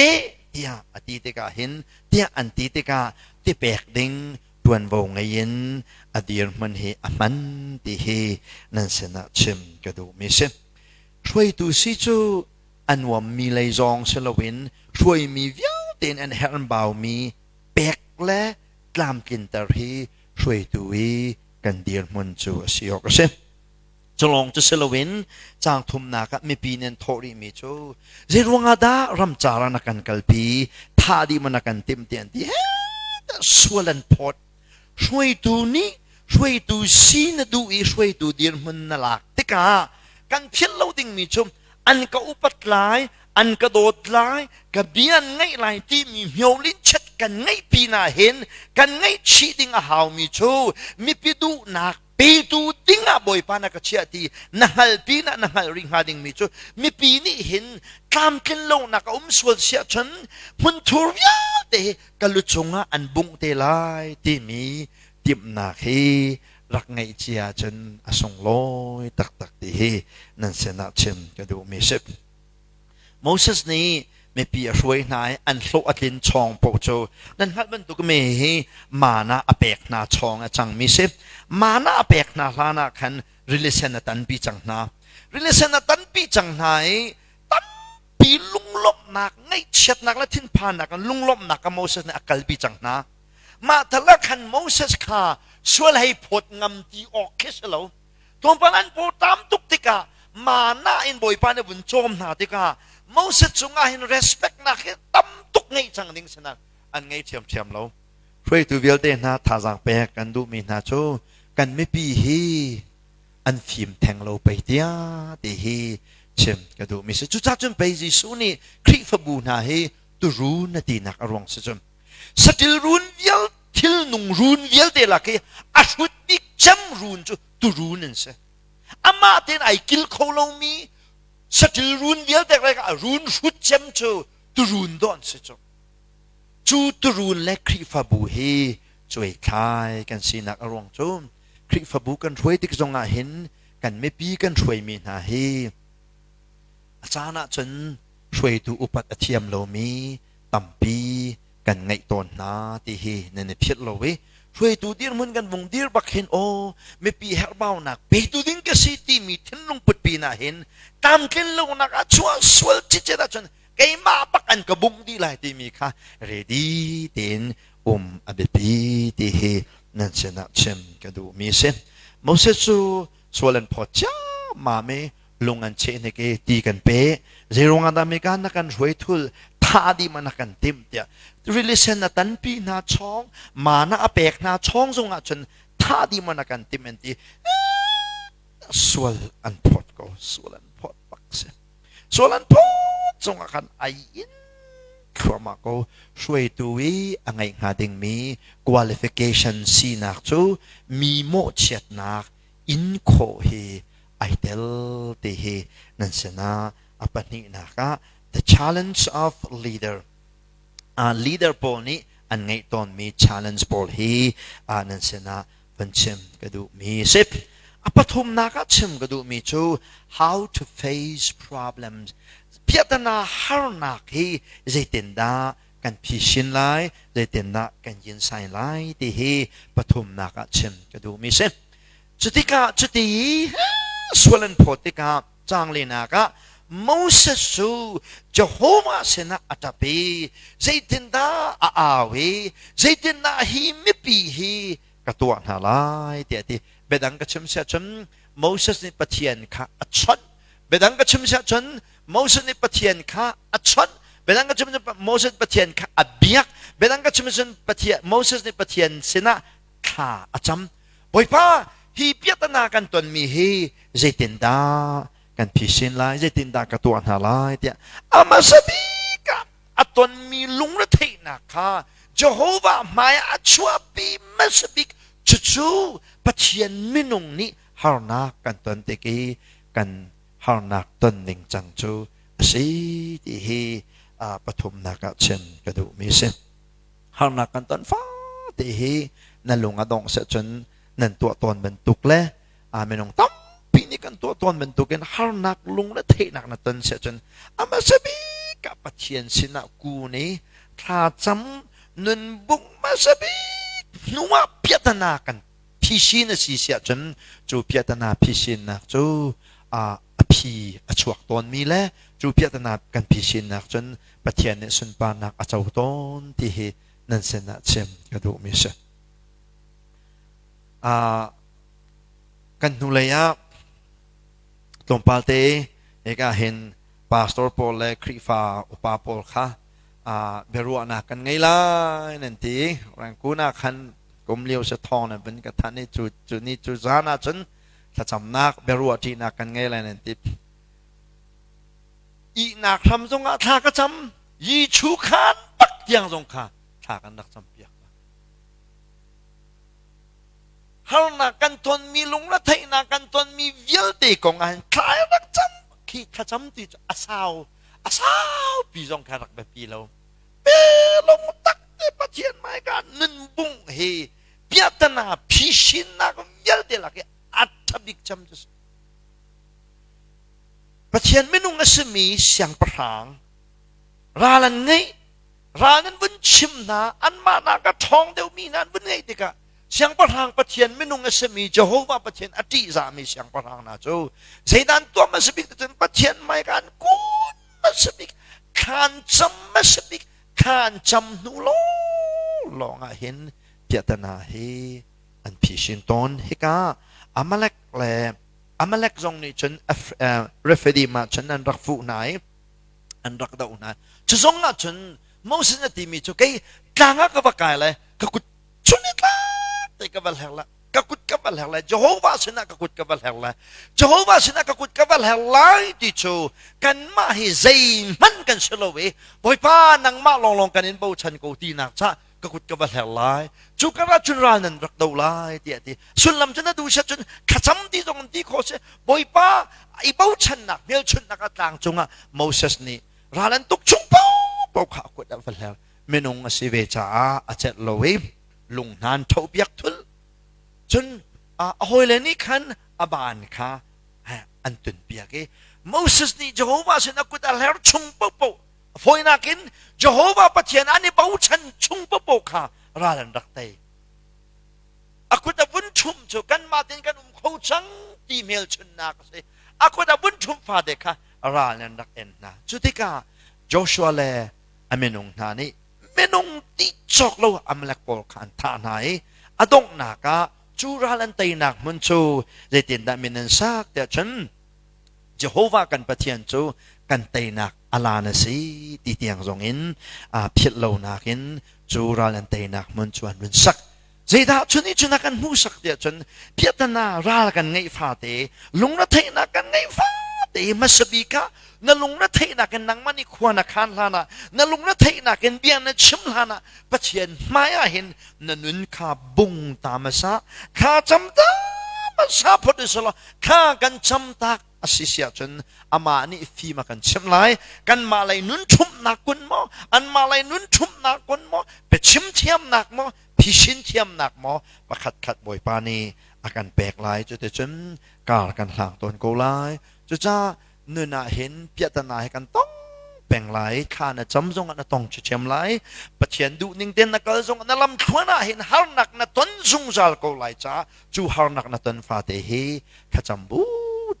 เดียอดีติกาเห็นเดียอันติติกาที่แปกดิ้งดวนวงไงยินอดีร์มันเฮอมันติเฮนั่นเสนาชิมกระดูมิเซช่วยตัวสิโจอันว่ามีเลยจองเซลวินช่วยมีเวียเต็นอันเฮร์นบาวมีแปกและกลามกินตารีช่วยตัวกันเดียร์มันจูสิออกเซจะลองจะเซลวินจางทุมนักมีปีนันทอริมิจูเจรวงอาดารำจารานักันกัลปีท่าดีมันนักันเต็มเตียนที่สวลันพอดช่วยตัวนี้ช่วยตัวซีนดูช่วยตัวเดียร์มันนลักติกากันเพี้ยนเราดิ่งมิจูอันก็อุปัตลายอันกระโดดลายกับเบียนไงลายที่มีเหี่ยวลิ้นชัดกันไงปีนาเห็นกันไงชีดิงอาหาวมีโชมีปิดูนักปีดูดิ้งอาบอยปานักเชียตีนักลปีนักริงหาดิงมีโชมีปีนี้เห็นตามกันลงนักสวดเสียฉันมันทุรยาเตะกัลุจงอันบุงเตลายที่มีติมนาเฮรักไงเชียจนอสงลอยตักที่เฮนั่นเสนาเชมก็ดูมีเสพโมเสสนี้ไม่ปีช่วยนายอันโลอัดลินชองโปโจนั่นฮัดมันตุกเมฮีมานาอเปกนาชองจังมีเสพมานาอเปกนาลานาคันริเลเซนตันปีจังนาริเลเซนตันปีจังไหนตั้มปีลุงลบนักไงเช็ดนักและทิ้งพานักลุงลบนักกับโมเสสในอากาศปีจังนามาทะเลคันโมเสสข้าช่วยให้พดงำตีออกเคสแล้วตรงปนันโปตามตุกติกามานาอินบอยปานในบุญโจมนาติกาโมเสสจงอาหิน respect นักตั้มตุกไงจังนิ่งสนักอันไงเทียมแล้วช่วยตัวเวลเดนาท่าจังเปกันดูมีนาโจกันไม่ปีฮีอันฟิมแทงเราไปเดียตีฮีเชื่อมกันดูมีเสจุจ้าจนไปจิสุนีคริฟบูนาฮีตุรูนตีนักอรวงเสจมสติลรูนเวลทิลนุงรูนเวลเดลักอาชุดดิจำรูนจูตุรูนนั่นเสอามาเตนไอกิลโคโลมีสติลรูนเวลเดลักรูนชุดจำจูตุรูนดอนเสจจูตุรูนและคริฟบูเฮช่วยคลายกันสีนักอรวงจูคริฟบูกันช่วยติกจงอาเห็นกันไม่ปีกันช่วยมีนาเฮอาจารย์จนช่วยดูอุปัตเทียมโลมีตัมปีกันไงตอนนาตีเฮในเพียรโลเวช ช่วยตูdir mun kan vung dir bak hin o me pi her bau nak pe tu ding ka city mi thin lung put pi na hin tam ken lo nak a chua swal chi che da chon kai ma bak an ka bung di lai ti mi kha ready tin abe pi ti he nan se na chem ka du mi se Moses su swalan pho cha ma me lungan che ne ke ti kan pe zerong ada me kan na kan roi thul tha di man kan tim tia relation na tan pi na chong ma na apek na chong zong a chun tha di man kan tim en ti swal an pot ko swal an pot pak se swal an pot zong a kan ai in krama ko shui tu wi angai nga ding mi qualification si nak chu mi mo chet nak in kho he I tell te he nan sena apani na ka the challenge of leader pol ni an ngai ton mi challenge pol hi nan sena panchem kadu mi sip apathum na ka chem kadu mi chu how to face problems piatana har na hi zaitinda kan phishin lai zaitinda kan yin sai lai te hi pathum na ka chem kadu mi sip chutika chuti swalan potika changlina ka Moses su Jehovah sena atapi zaitinda aawe zaitinda hi mipi hi katua halai ti bedang ka chim sia chun Moses ni pathian kha achon bedang ka chim sia chun Moses ni pathian kha achon bedang ka chim Moses pathian kha abiak bedang ka chim Moses ni pathian sena kha acham boipa hi piatana kan ton mi hi zaitinda kan phishin lai zaitinda ka tuan halai tia amasabi ka aton mi lungra theina kha Jehovah maya achua pi masabik chuchu pathian minung ni harna kan ton te ki kan harna ton ning chang chu si ti hi pathum na ka chen ka du mi se harna kan ton fa ti hi na lunga dong se chun nan tua ton ben tuk le menong tam pini kan tua ton ben tuken har nak lung na the nak na ton se chun ama sabi ka pathian sina ku ni tha cham nun bung ma sabi nuwa piatana kan phishin na si sia chun chu piatana phishin na chu phi achuak ton mi le chu piatana kan phishin na chun pathian ne sun pa nak achau ton ti hi nan sen na chem ka du mi se kan nulaya Tumpalte eka hin pastor Paul le krifa upa Paul kha beru na kan ngai la nanti orang kuna kan kumliu se thong na ben ka thani chu ni chu zana chun tha chamnak beru ati na kan ngai la nanti i na kham zonga tha ka cham yi chu khan pak tiang zong kha tha kan dak cham pia har na kan ton mi lung la thai na kan ton mi vial te kong an khai rak cham ki kha cham ti asao pi jong kha rak be pi lo pe long tak te pathian mai ka nun bung he piatana phishin na vial te la ke athabik cham tus pathian menung asmi siang prang ralan ngai ranan bun chim na an ma na ka thong deu mi nan bun ngai te ka siang parang pathian minung asmi Jehovah pathian ati za mi siang parang na chu zaidan to masbik ten pathian mai kan kun masbik kan masbik kan cham nu lo nga hin piatana he an pishin ton hika amalek zong ni chen refedi ma chen an rakfu nai an rak da una chu zong nga chen Moses na ti mi chu kai tlanga ka bakai le ka kut chunit la kabal herla kakut kabal herla Jehovah sina kakut kabal herla Jehovah sina kakut kabal herla ti chu kan ma hi zai man kan shlowe boy pa nang ma long kanin bo chan ko ti nak cha kakut kabal herla chu kara chun ran nan rak do lai ti sun lam chana du sha chun khacham ti jong ti kho se boy pa I bo chan nak mel chun nak atlang chunga Moses ni ralan tuk chung po kha ko da fal her menung asive cha a chet lowe lung nan thau biak thul chun hoile ni khan aban kha an tun biak e Moses ni Jehovah sin akut al her chung po foina kin Jehovah pathian ani bau chan chung po kha ralan rak tai aku da bun thum chu kan ma tin kan kho chang ti mel chun na ka se aku da bun thum fa de kha ra nan dak en na chutika Joshua le amenung na ni menung ti chok lo amlak pol khan tha nai adong na ka chu ra lan tai nak mun chu ze tin da min sak te chen Jehovah kan pathian chu kan tai nak ala na si ti tiang zong in phiat lo nakin chu ra lan tai nak mun chuan run sak zai da chuni chuna kan mu sak te chen phiat na ra kan ngai fa te lung na thai na kan ngai fa te masabi ka na lung na thai na kan nang mani khwana khan lana na lung na thai na kan bian na chim lana pathian maya hin na nun kha bung ta ma sa kha cham ta ma sa phot isolo kha kan cham tak asisia chun ama ni fi ma kan chim lai kan ma lai nun thum na kun mo an ma lai nun thum na kun mo pe chim thiam nak mo pi shin thiam nak mo pakhat khat boi pa ni akan pek lai chu te chun kar kan hlang ton ko lai chu cha nu na hin piat na he kan tong peng lai kha na cham zong na tong chu chem lai pathian du ning ten na kal zong na lam thwana hin har nak na ton zung zal ko lai cha chu har nak na ton fa te hi kha cham bu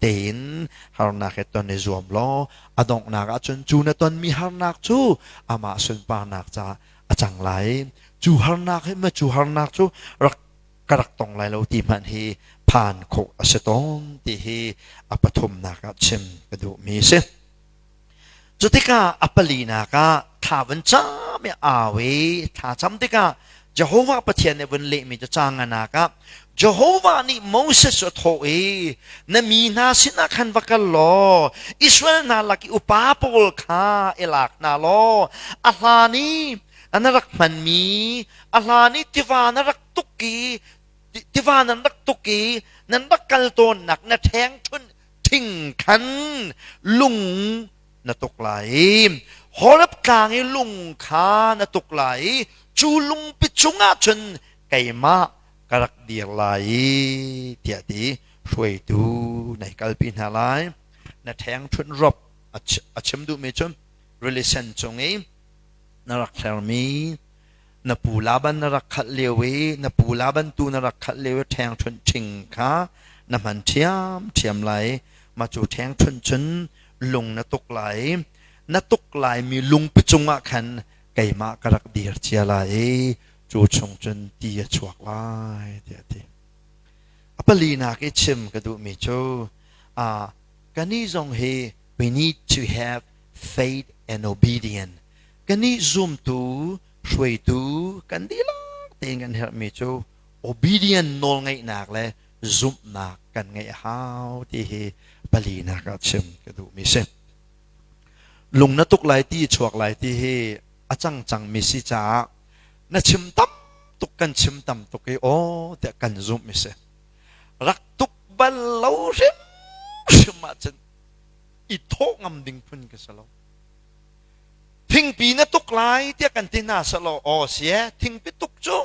ten har nak he ton ne zuam lo adong na ga chun chu na ton mi har nak chu ama sun pa nak cha achang lai chu har nak he ma chu har nak chu rak karak tong lai lo ti man hiผ่านโคอสตองที่เฮอปฐมนักชิมกระดูมีเสจุดที่กาอปลีนักท้าวันจ้าไม่อาเวท้าจำที่กาเจโฮวาประเทศในวันเละมีจะจ้างนักเจโฮวานี่โมเสสโทเอนั่นมีนาสินักขันวักลออิสราเอลนาลักอุปาปอลคาเอลักนาลออัลลานี่อันนั้นรักมันมีอัลลานี่ที่ว่านั้นรักตุกีที่ว่านั้นรักตุกีนั้นรักกัลโตนหนักนะแทงทุนทิ้งขันลุงนะตกไหลหอรับกลางให้ลุงขานะตกไหลจูลุงปิจุงอาชนไก่มากรักเดียร์ไหลเดียดีช่วยดูในกัลปินหาไลนะแทงทุนรบอาชิมดูไม่จน relation จงเองนรักแคลมีนปูลาบันนรักขัดเลวีนปูลาบันตูนรักขัดเลวแทงชนชิงค่ะนมันเทียมไหลมาจูแทงชนลุงนตุกไหลนตุกไหลมีลุงปิจงอ่ะขันไก่มากรักเดียร์เจียไหลจูชงจนตีชวกไหลเดียดีอปลีนักชิมกระดูมีโจกันนี้ทรงเฮ we need to have faith and obedience กันนี้ซุ่มตูช่วยดูกันดีละเต็งกันเฮมีโจ obedient นอลไงนักเลยซุ่มนักกันไงฮาวที่เฮปลีนักชิมกระดูมีเสลุงนัตุกไหลที่ชวกไหลที่เฮอาจังมีสิจ้านัชิมตั้มตุกกันชิมตั้มตุกโอแต่กันซุ่มมีเสรักตุกบัลลาเร็มชิมาจันอีโทงำดิ่งพุ่นกันสลอทิ้งปีนัตุกไหลที่กันที่น่าสลอโอเสียทิ้งปีตุกจู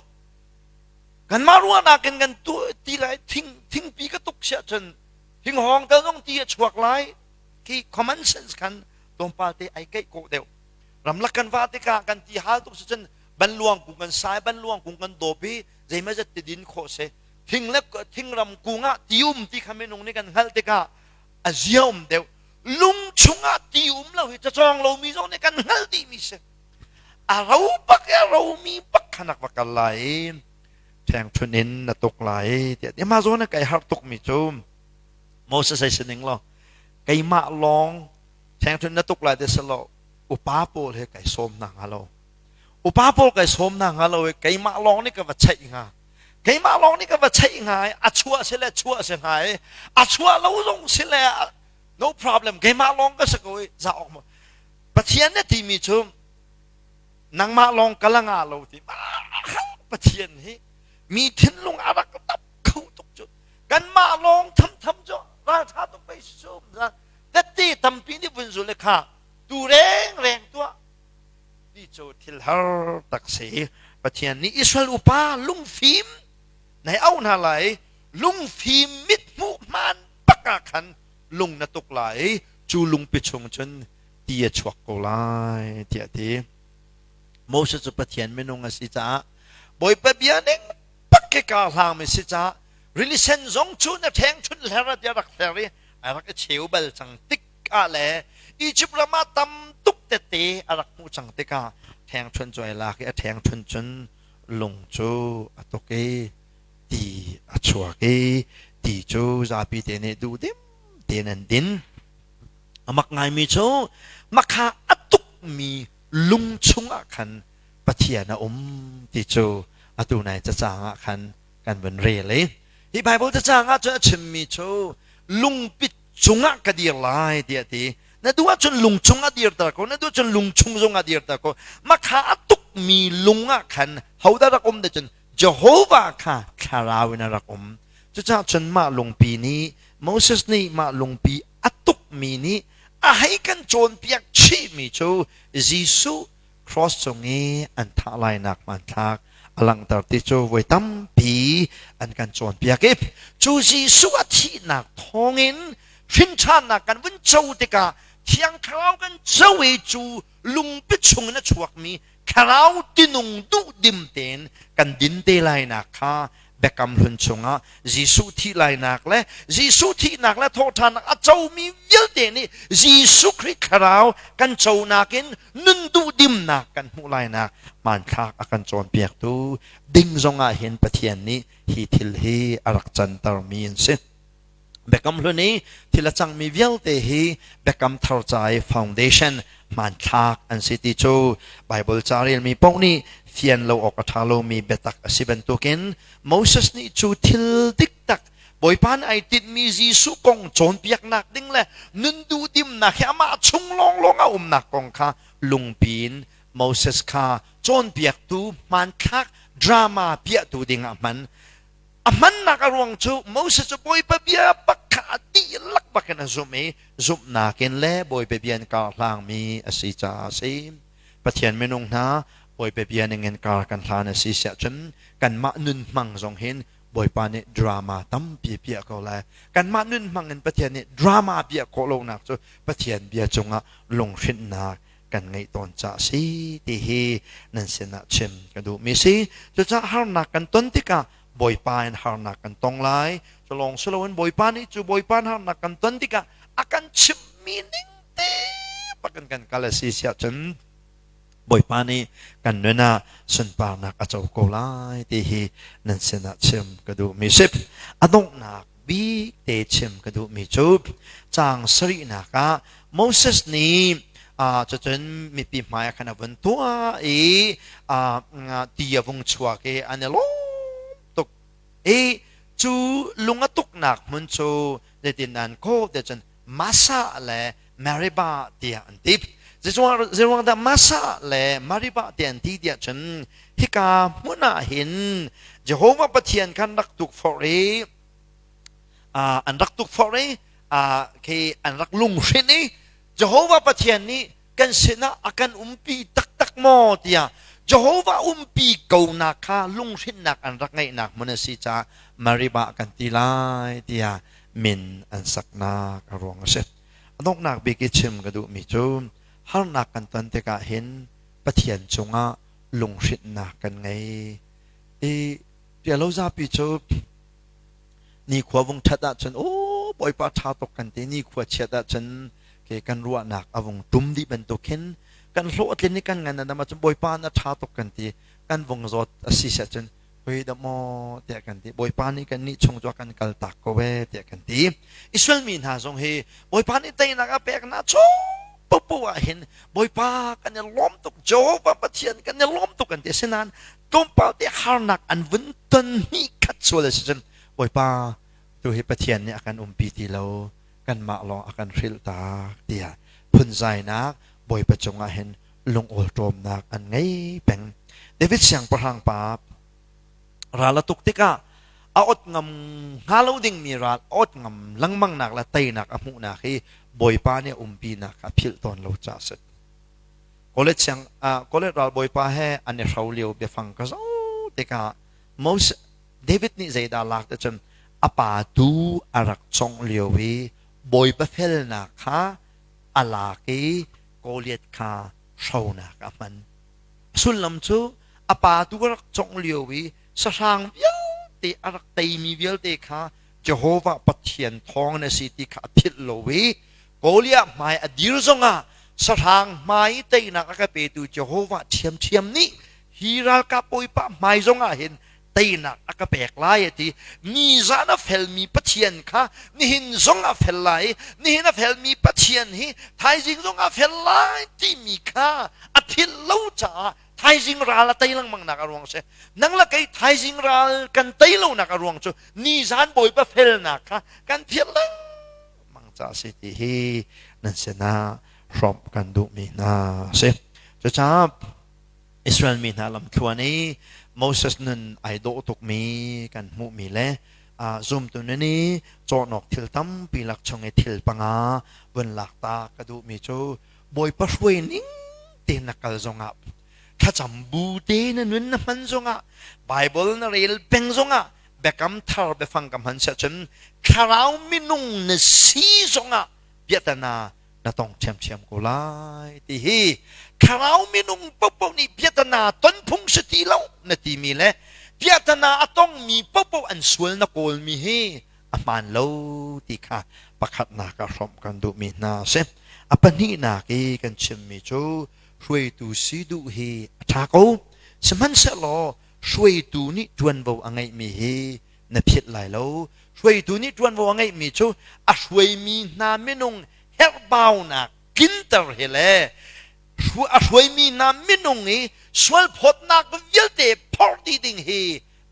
กันมารัวนักกันตัวที่ไหลทิ้งปีก็ตุกเสียจันทิ้งห้องก็ต้องที่ชวกไหลที่ common sense กันตรงปาเตไอเกยโกเดียวรำลักกันว่าที่กันที่หาตุกจันบรรลวงกุงกันสายบรรลวงกุงกันโดบีใจไม่จะติดินโคเสทิ้งเล็บทิ้งรำกุงะติอุมที่ขมิ้นงนี่กันฮัลที่กาอาเจียมเดียวลุงชงะติอุมเราจะจองเรามีจองนี่กันฮัลที่มิเสเราปักเรามีปักขนักปักอะไรแทงชนินนตกไหลเดี๋ยวมาโซนไก่ฮัตตกมิจูมโมเสสใส่สนิงเราไก่มาลองแทงชนนตกไหลเดสโลอุปาโปลให้ไก่ส้มนางฮัลโลอุปาโปลไก่ส้มนางฮัลโลไก่มาลองนี่ก็ว่าใช่ไงไก่มาลองนี่ก็ว่าใช่ไงอาชัวเสียแล้วชัวเสียไงอาชัวเราลงเสียแล้ว no problem ไก่มาลองก็สักวันจะออกมาปะเทียนเนี่ยที่มีชมนางมาลองกำลังอาเราที่มาปะเทียนให้มีทิ้งลงอารักก็ตับเข้าตกจุดกันมาลองทำจ้ะราชาต้องไปชมนะแต่ที่ทำปีนี้เป็นสุดเลยค่ะดูแรงตัวนี่โจทิลฮาร์ตักเสียปะเทียนนี้อิสราเอลอุปาลุงฟิล์มในเอาหน้าไหลลุงฟิล์มมิดมุมันปักขันลุงนัตุกไหลจูลุงปิชงจนเตียชวกโกไลเตียทีโมเสสปะเทียนไม่นงอาศิจ้าบอยปะเบียนเองปัก ke ka hlang mi si cha really sen zong chu na theng chun lera dia rak leri arak cheu bal chang tik a le Egypt lama tam tuk te te arak mu chang te ka theng chun choi la ke theng chun chun lung chu atoke ti achua ke ti chu za pi te ne du dim ten an din amak ngai mi chu makha atuk mi lung chunga khan pathiana ti chu atu nai cha changa khan kan ban re le hi bible cha changa cha chim mi chu lung pit chunga ka dir lai dia ti na duwa chun lung chunga dir ta ko na du chun lung chung zonga dir ta ko makha atuk mi lunga khan hauda rakom de chun jehovah kha kharawina rakom cha cha chun ma lung pi ni moses ni ma lung pi atuk mi ni a hai kan chon piak chi mi chu jisu cross chongi an tha lai nak man thak alang tar ti chu voi tam pi an kan chon piak ip chu jisu a thi nak thongin hin chan nak kan vun chau te ka thiang khrau kan chawi chu lung pi chung na chuak mi khrau tinung du dim ten kan din te lai nak kha bekam hun chunga jisu thi lai nak le jisu thi nak le tho than a chau mi vil te ni jisu khri khrau kan chau nakin nun du dim nak kan hu lai nak man khak akan chon piak tu ding zonga hen pathian ni hi thil hi arak chan tar min se bekam hluni thila chang mi vil te hi bekam thar chai foundation man thak an city chu bible charil mi pawni fian lo ok athalo mi betak asiban tukin moses ni chu thil dik tak boipan ai tit mi jisu kong chon piak nak ding le nun du dim na khama chung long long a nak kong kha lungpin moses kha chon piak tu man khak drama pia tu ding man aman nak arwang chu moses boy pa bia pakha ti lak bakana zumi zum nakin le boy pe bian ka hlang mi asicha sim pathian menung na boy pe bian ngen kar kan thana si sia chun kan ma nun mang zong hin boy pa ni drama tam pi pia ko la kan ma nun mang en pathian ni drama pia ko lo nak chu pathian bia chunga long shin na kan ngai ton cha si ti hi nan sena chem ka du mi si chu cha har nak kan ton ti ka boy pa en har nak kan tong lai cholong solowen boy pa ni chu boy pa har nak kan ton ti ka akan chim meaning te pakan kan kala si sia chen boy pani kan nena sun pa nak achau ko lai ti hi nan sena chem kadu mi sip adong nak bi te chem kadu mi chup chang sri na ka moses ni cho chen mi pi maya kana bun tua ti avung chua ke anelo tok chu lungatuk nak mun chu de tinan ko de chen masa le mariba tia antip zirwang da masa le mariba tian ti dia chen hika muna hin jehovah pathian kan rak tuk fore an rak tuk fore ke an rak lung shini jehovah pathian ni kan sina akan umpi tak tak mo tia jehovah umpi kau nak kha lung shin nak an rak ngai nak muna si cha mariba kan tilai tia min an sakna karong set anok nak biki chim kadu mi chum har nak kan tan te ka hin pathian chunga lung shit na kan ngai tia lo za pi chu ni khwa wong thata chen o boy pa tha tok kan te ni khwa cheta chen ke kan ruwa nak awong tum di ban to ken kan lo atlin ni kan ngan na ma chu boy pa na tha tok kan ti kan wong zot asi sa chen oi da mo te kan ti boy pa ni kan ni chung chwa kan kal tak ko we te kan ti israel min ha song he boy pa ni tai na ka pek na chu papuwa hin boy pa kan lom tok jehovah pathian kan lom tok kan te sinan tom pa te har nak an vun ton ni khat so le sen boy pa tu hi pathian ni akan umpi ti lo kan ma lo akan ril ta tia phun zai nak boy pa chunga hin lung ol tom nak an ngai peng david siang parhang pa rala tuk tika aot ngam halo ding mi ral ot ngam langmang nak la tai nak amu na khi boy pa ne umpi na ka phil ton lo cha set college sang college ral boy pa he an ne rau liu be fang ka so tika most david ni zaida lak ta chan apa tu arak chong liu wi boy pa fel na kha ala ki college kha rau na ka man sun lam chu apa tu arak chong liu wi sa sang te arak te mi vial te kha Jehovah pathian thong na si ti kha thil lowi kolia mai adir zonga sarang mai te na ka pe tu Jehovah thiam ni hiral ka poi pa mai zonga hin te na ka pek lai ti ni zana fel mi pathian kha ni hin zonga fel lai ni hin fel mi pathian hi thai jing zonga fel lai ti mi kha athil lo cha thai jing ral tai lang mang na ka ruang se nang la kai thai jing ral kan tai lo na ka ruang chu ni zan boi pa fel na kha kan phial lang mang cha se ti hi nan se na from kan du mi na se cha Israel mi na lam thua ni Moses nun ai do tuk mi kan mu mi le zoom tu ni cho nok thil tam pi lak chong e thil panga bun lak ta ka du mi chu boi pa shwe ning te nakal zonga kha chambu te na nun na man zonga Bible na rel peng zonga bekam thar be fang kam han sa chen kharau minung na si zonga biatana na tong chem ko lai ti hi kharau minung popo ni biatana ton phung sati lo na ti mi le biatana atong mi popo an sul na kol mi hi aman lo ti kha pakhat na ka rom kan du mi na se apani na ki kan chem mi chu shui tu si du hi tha ko seman se lo shui tu ni tuan bo angai mi hi na phit lai lo shui tu ni tuan bo angai mi chu a shui mi na minung her bau na kinter hele a shui mi na minung hi swal phot na ko vilte party ding hi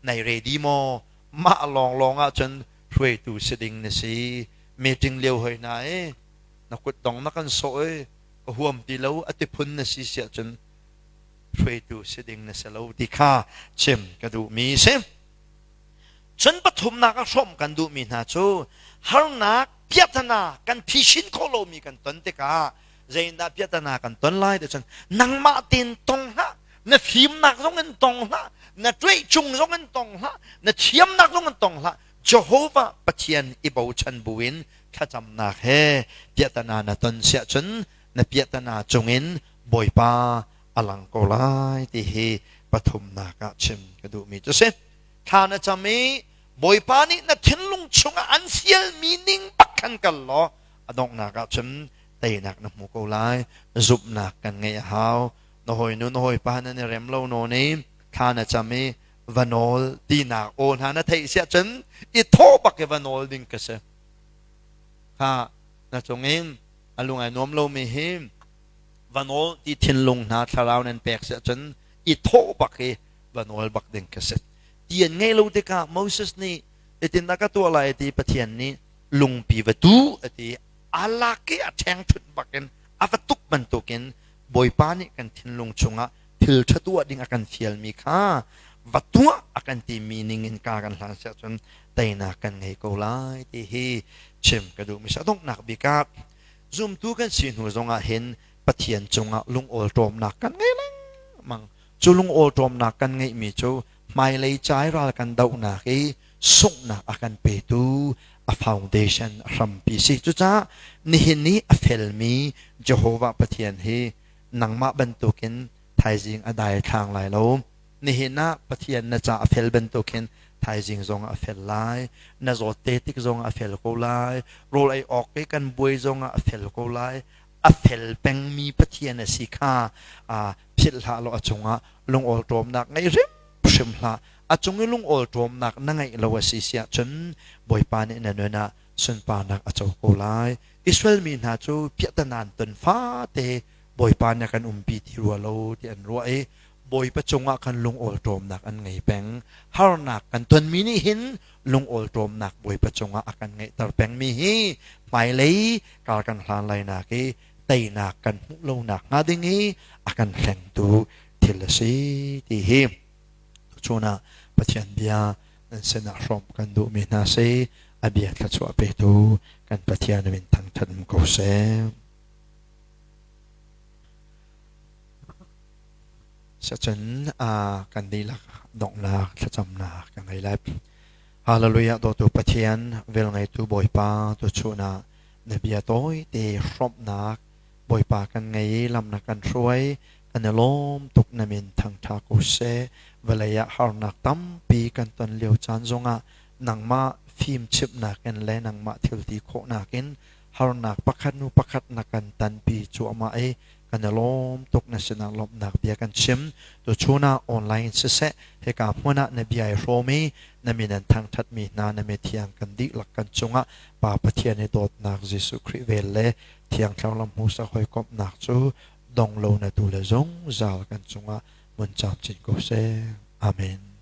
nai ready mo ma long a chen shui tu siding na si meeting leo hoi na na kut dong na kan so huam ti lo ati phun na si sia chen shui tu siding na sa lo ti kha chem ka du mi sem chen pathum na ka som kan du mi na chu har na piatana kan phishin kholo mi kan ton te ka zain da piatana kan ton lai de chen nang ma tin tong ha na phim nak zong en tong ha na trei chung zong en tong ha na thiam nak zong en tong ha Jehovah pathian ibo chan buin khacham na he piatana na ton sia chen na piatana chungin boipa alang ko lai ti hi pathum na ka chem ka du mi chu se thana chami boipa ni na thinlung chunga an sial meaning pakhan kal lo adong na ka chem tei nak na mu ko lai zup na kan ngai hao no hoi pa na ni rem lo no ni thana chami vanol ti na on hana thei sia chen I tho bak ke vanol ding ka se ha na chungin alung ai nom lo mi him vanol ti thinlung na tharau nen pek sia chen I tho bak ke vanol bak ding ka se tien ngai lo te ka Moses ni etin na ka to lai ti pathian ni lung pi vatu ati ala ke atheng thut baken avatuk ban token boy pa ni kan thinlung chunga thil thatua ding akan fial mi kha vatua akan ti meaning in ka kan hlan sia chun taina kan ngai ko lai ti hi chem ka du mi sa dong nak bi ka zoom tu kan sin hu zonga hin pathian chunga lung ol tom nak kan ngai lang mang chulung ol tom nak kan ngai mi chu mai lei chai ral kan dau na ki suk na akan pe tu a foundation ram pi si chu cha ni hin ni a fel mi Jehovah pathian hi nangma bantukin thai jing adai thang lai lo ni hin na pathian na cha a fel bantukin thai jing zong a fel lai na zo te tik zong a fel ko lai rol ai ok ke kan boi zong a fel ko lai a fel peng mi pathian a si kha a phil ha lo achunga lung ol tom nak ngai rim shim hla achungi lung ol tom nak nangai lo si sia chen boi pa ni na na sun pa nak acho ko lai Israel mi na chu piatanan ton fa te boi pa na kan umpi ti ru lo ti an ro e boi pa chunga kan lung ol tom nak an ngai peng har nak kan ton mi ni hin lung ol tom nak boi pa chunga akan ngai tar peng mi hi mai lei kal kan hlan lai na ki tai nak kan hu lo nak nga ding hi akan hleng tu thil si ti hi chuna pathian bia nan sena rom kan du mi na se abia tla chu pe tu kan pathian min thang than ko se sa chen kan di lak dong la tla cham na ka ngai lai hallelujah do tu pathian vel ngai tu boi pa tu chuna ne bia toi te rom na boi pa kan ngai lam na kan ruai anelom tuk namin thang tha ko se velaya harnak tampi kan ton leo chan zonga nangma phim chip nakin le nangma thilti kho nakin harnak pakhat nu pakhat nakan tan pi chu ama e kanalom tuk na sinang lom nak bia kan chim to chuna online se se he ka phona na biai romi na minan thang that mi na na me thiang kan di lak kan chunga pa pathian e dot nak jesu christ vel le thiang thlang lam hu sa hoi kop nak chu dong lo na tu le zong zal kan chunga mun chap chin ko se amen